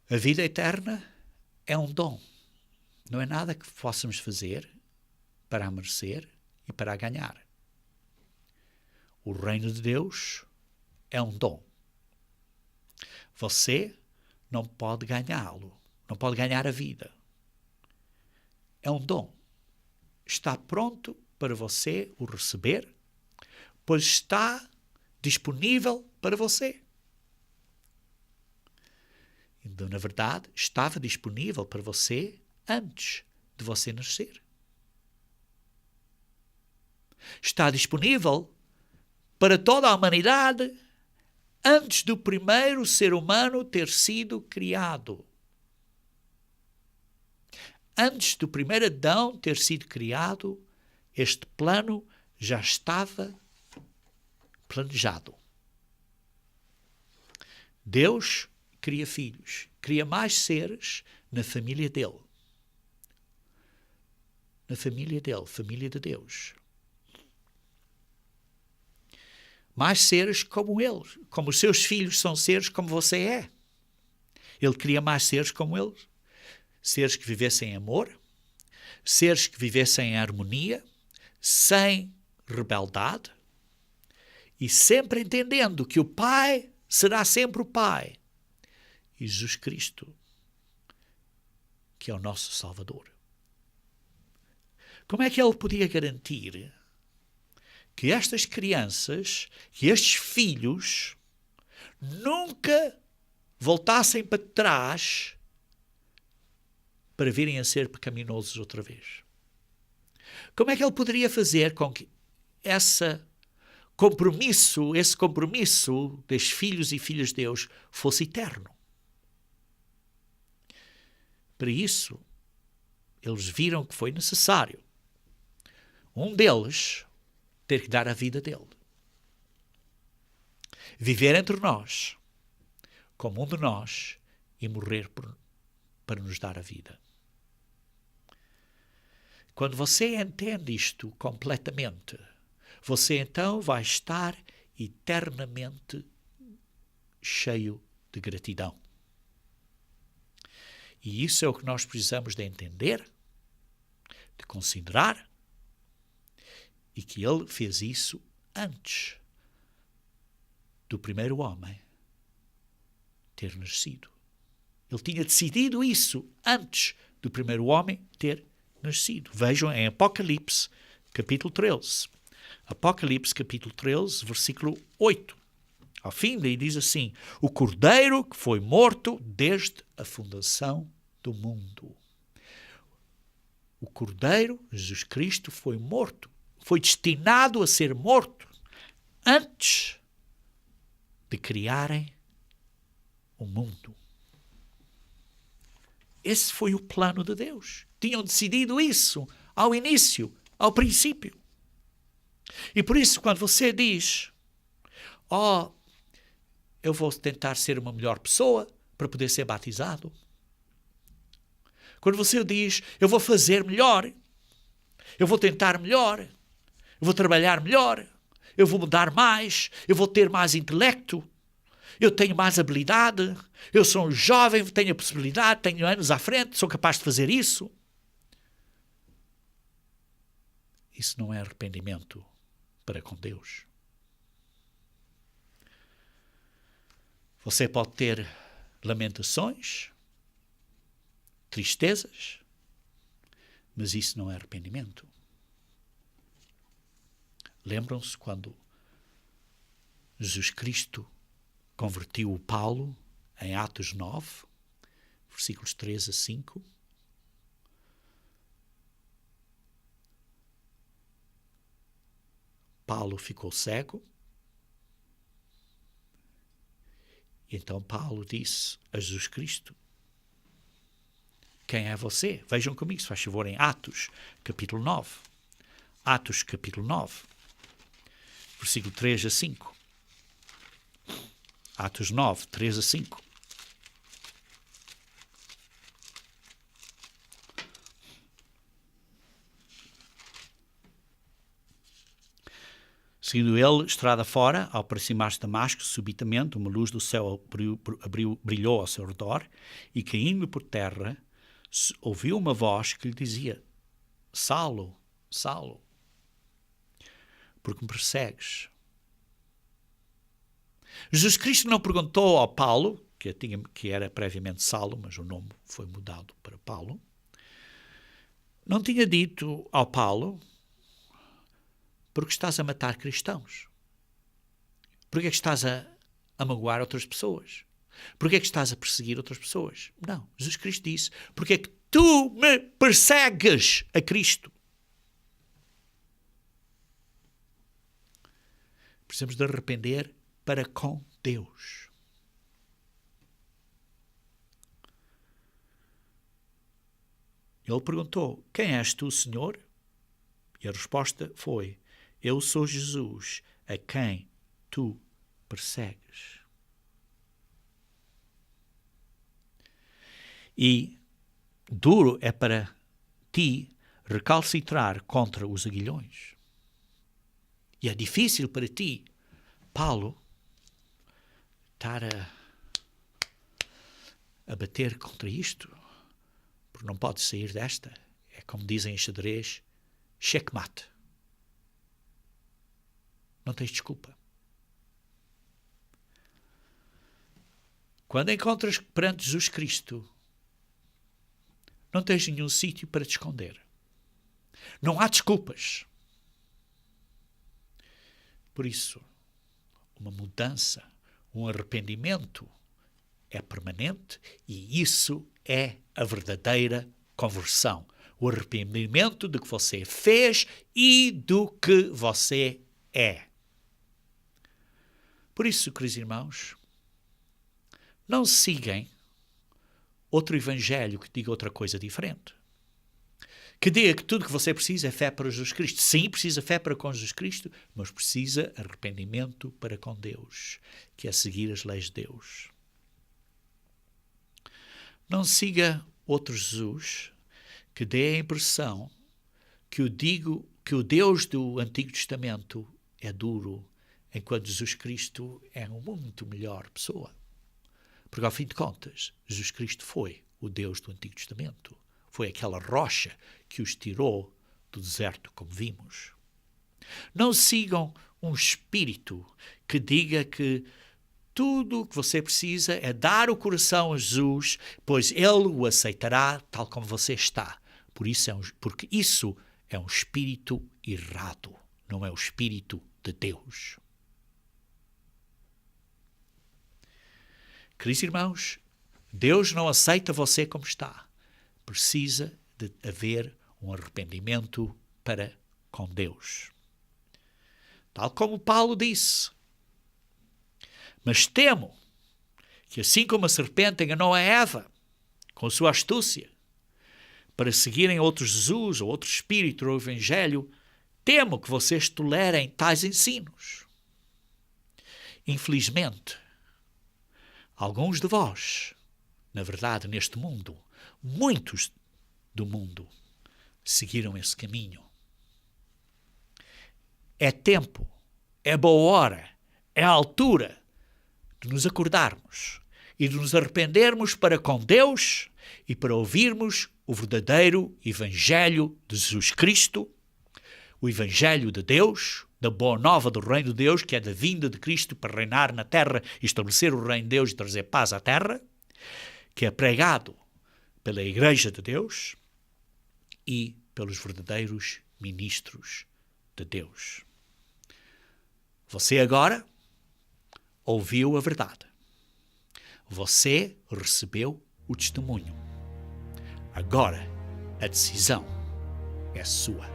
A vida eterna é um dom. Não é nada que possamos fazer para a merecer e para a ganhar. O reino de Deus é um dom. Você não pode ganhá-lo, não pode ganhar a vida. É um dom. Está pronto para você o receber, pois está disponível para você. Então, na verdade, estava disponível para você antes de você nascer. Está disponível para toda a humanidade antes do primeiro ser humano ter sido criado. Antes do primeiro Adão ter sido criado, este plano já estava planejado. Deus cria filhos, cria mais seres na família dele. Na família dele, família de Deus. Mais seres como ele, como os seus filhos são seres como você é. Ele cria mais seres como ele. Seres que vivessem em amor, seres que vivessem em harmonia, sem rebeldia e sempre entendendo que o Pai será sempre o Pai. E Jesus Cristo, que é o nosso Salvador. Como é que ele podia garantir que estas crianças, que estes filhos, nunca voltassem para trás para virem a ser pecaminosos outra vez? Como é que ele poderia fazer com que esse compromisso dos filhos e filhas de Deus fosse eterno? Para isso, eles viram que foi necessário um deles ter que dar a vida dele. Viver entre nós, como um de nós, e morrer para nos dar a vida. Quando você entende isto completamente, você então vai estar eternamente cheio de gratidão. E isso é o que nós precisamos de entender, de considerar, e que ele fez isso antes do primeiro homem ter nascido. Ele tinha decidido isso antes do primeiro homem ter nascido. Vejam em Apocalipse, capítulo 13. Apocalipse, capítulo 13, versículo 8. Ao fim, daí diz assim: o Cordeiro que foi morto desde a fundação do mundo. O Cordeiro, Jesus Cristo, foi morto. Foi destinado a ser morto antes de criarem o mundo. Esse foi o plano de Deus. Tinham decidido isso ao início, ao princípio. E por isso, quando você diz, eu vou tentar ser uma melhor pessoa para poder ser batizado. Quando você diz, eu vou fazer melhor, eu vou tentar melhor, eu vou trabalhar melhor, eu vou mudar mais, eu vou ter mais intelecto, eu tenho mais habilidade, eu sou um jovem, tenho a possibilidade, tenho anos à frente, sou capaz de fazer isso. Isso não é arrependimento para com Deus. Você pode ter lamentações, tristezas, mas isso não é arrependimento. Lembram-se quando Jesus Cristo convertiu o Paulo em Atos 9, versículos 3 a 5? Paulo ficou cego. E então Paulo disse a Jesus Cristo: quem é você? Vejam comigo, se faz favor, em Atos, capítulo 9. Atos, capítulo 9, versículo 3 a 5. Atos 9, 3 a 5. Seguindo ele, estrada fora, ao aproximar-se de Damasco, subitamente uma luz do céu brilhou ao seu redor, e caindo por terra, ouviu uma voz que lhe dizia: Saulo, Saulo, porque me persegues? Jesus Cristo não perguntou ao Paulo, que era previamente Saulo, mas o nome foi mudado para Paulo, não tinha dito ao Paulo: porque estás a matar cristãos? Porque é que estás a magoar outras pessoas? Porque é que estás a perseguir outras pessoas? Não, Jesus Cristo disse: porque é que tu me persegues a Cristo? Precisamos de arrepender para com Deus. Ele perguntou: quem és tu, Senhor? E a resposta foi: eu sou Jesus, a quem tu persegues. E duro é para ti recalcitrar contra os aguilhões. E é difícil para ti, Paulo, estar a bater contra isto, porque não pode sair desta. É como dizem em xadrez, checkmate. Não tens desculpa. Quando encontras perante Jesus Cristo, não tens nenhum sítio para te esconder. Não há desculpas. Por isso, uma mudança, um arrependimento é permanente, e isso é a verdadeira conversão. O arrependimento do que você fez e do que você é. Por isso, queridos irmãos, não sigam outro evangelho que diga outra coisa diferente. Que diga que tudo que você precisa é fé para Jesus Cristo. Sim, precisa fé para com Jesus Cristo, mas precisa arrependimento para com Deus, que é seguir as leis de Deus. Não siga outro Jesus que dê a impressão que o Deus do Antigo Testamento é duro, enquanto Jesus Cristo é uma muito melhor pessoa. Porque, ao fim de contas, Jesus Cristo foi o Deus do Antigo Testamento. Foi aquela rocha que os tirou do deserto, como vimos. Não sigam um espírito que diga que Tudo o que você precisa é dar o coração a Jesus, pois Ele o aceitará tal como você está. Porque isso é um espírito errado, não é o espírito de Deus. Queridos irmãos, Deus não aceita você como está. Precisa de haver um arrependimento para com Deus. Tal como Paulo disse. Mas temo que assim como a serpente enganou a Eva com a sua astúcia para seguirem outro Jesus ou outro espírito ou evangelho, temo que vocês tolerem tais ensinos. Infelizmente, alguns de vós, na verdade neste mundo, muitos do mundo, seguiram esse caminho. É tempo, é boa hora, é a altura de nos acordarmos e de nos arrependermos para com Deus e para ouvirmos o verdadeiro Evangelho de Jesus Cristo, o Evangelho de Deus, da boa nova do reino de Deus, que é da vinda de Cristo para reinar na terra e estabelecer o reino de Deus e trazer paz à terra, que é pregado pela Igreja de Deus e pelos verdadeiros ministros de Deus. Você agora ouviu a verdade. Você recebeu o testemunho. Agora, a decisão é sua.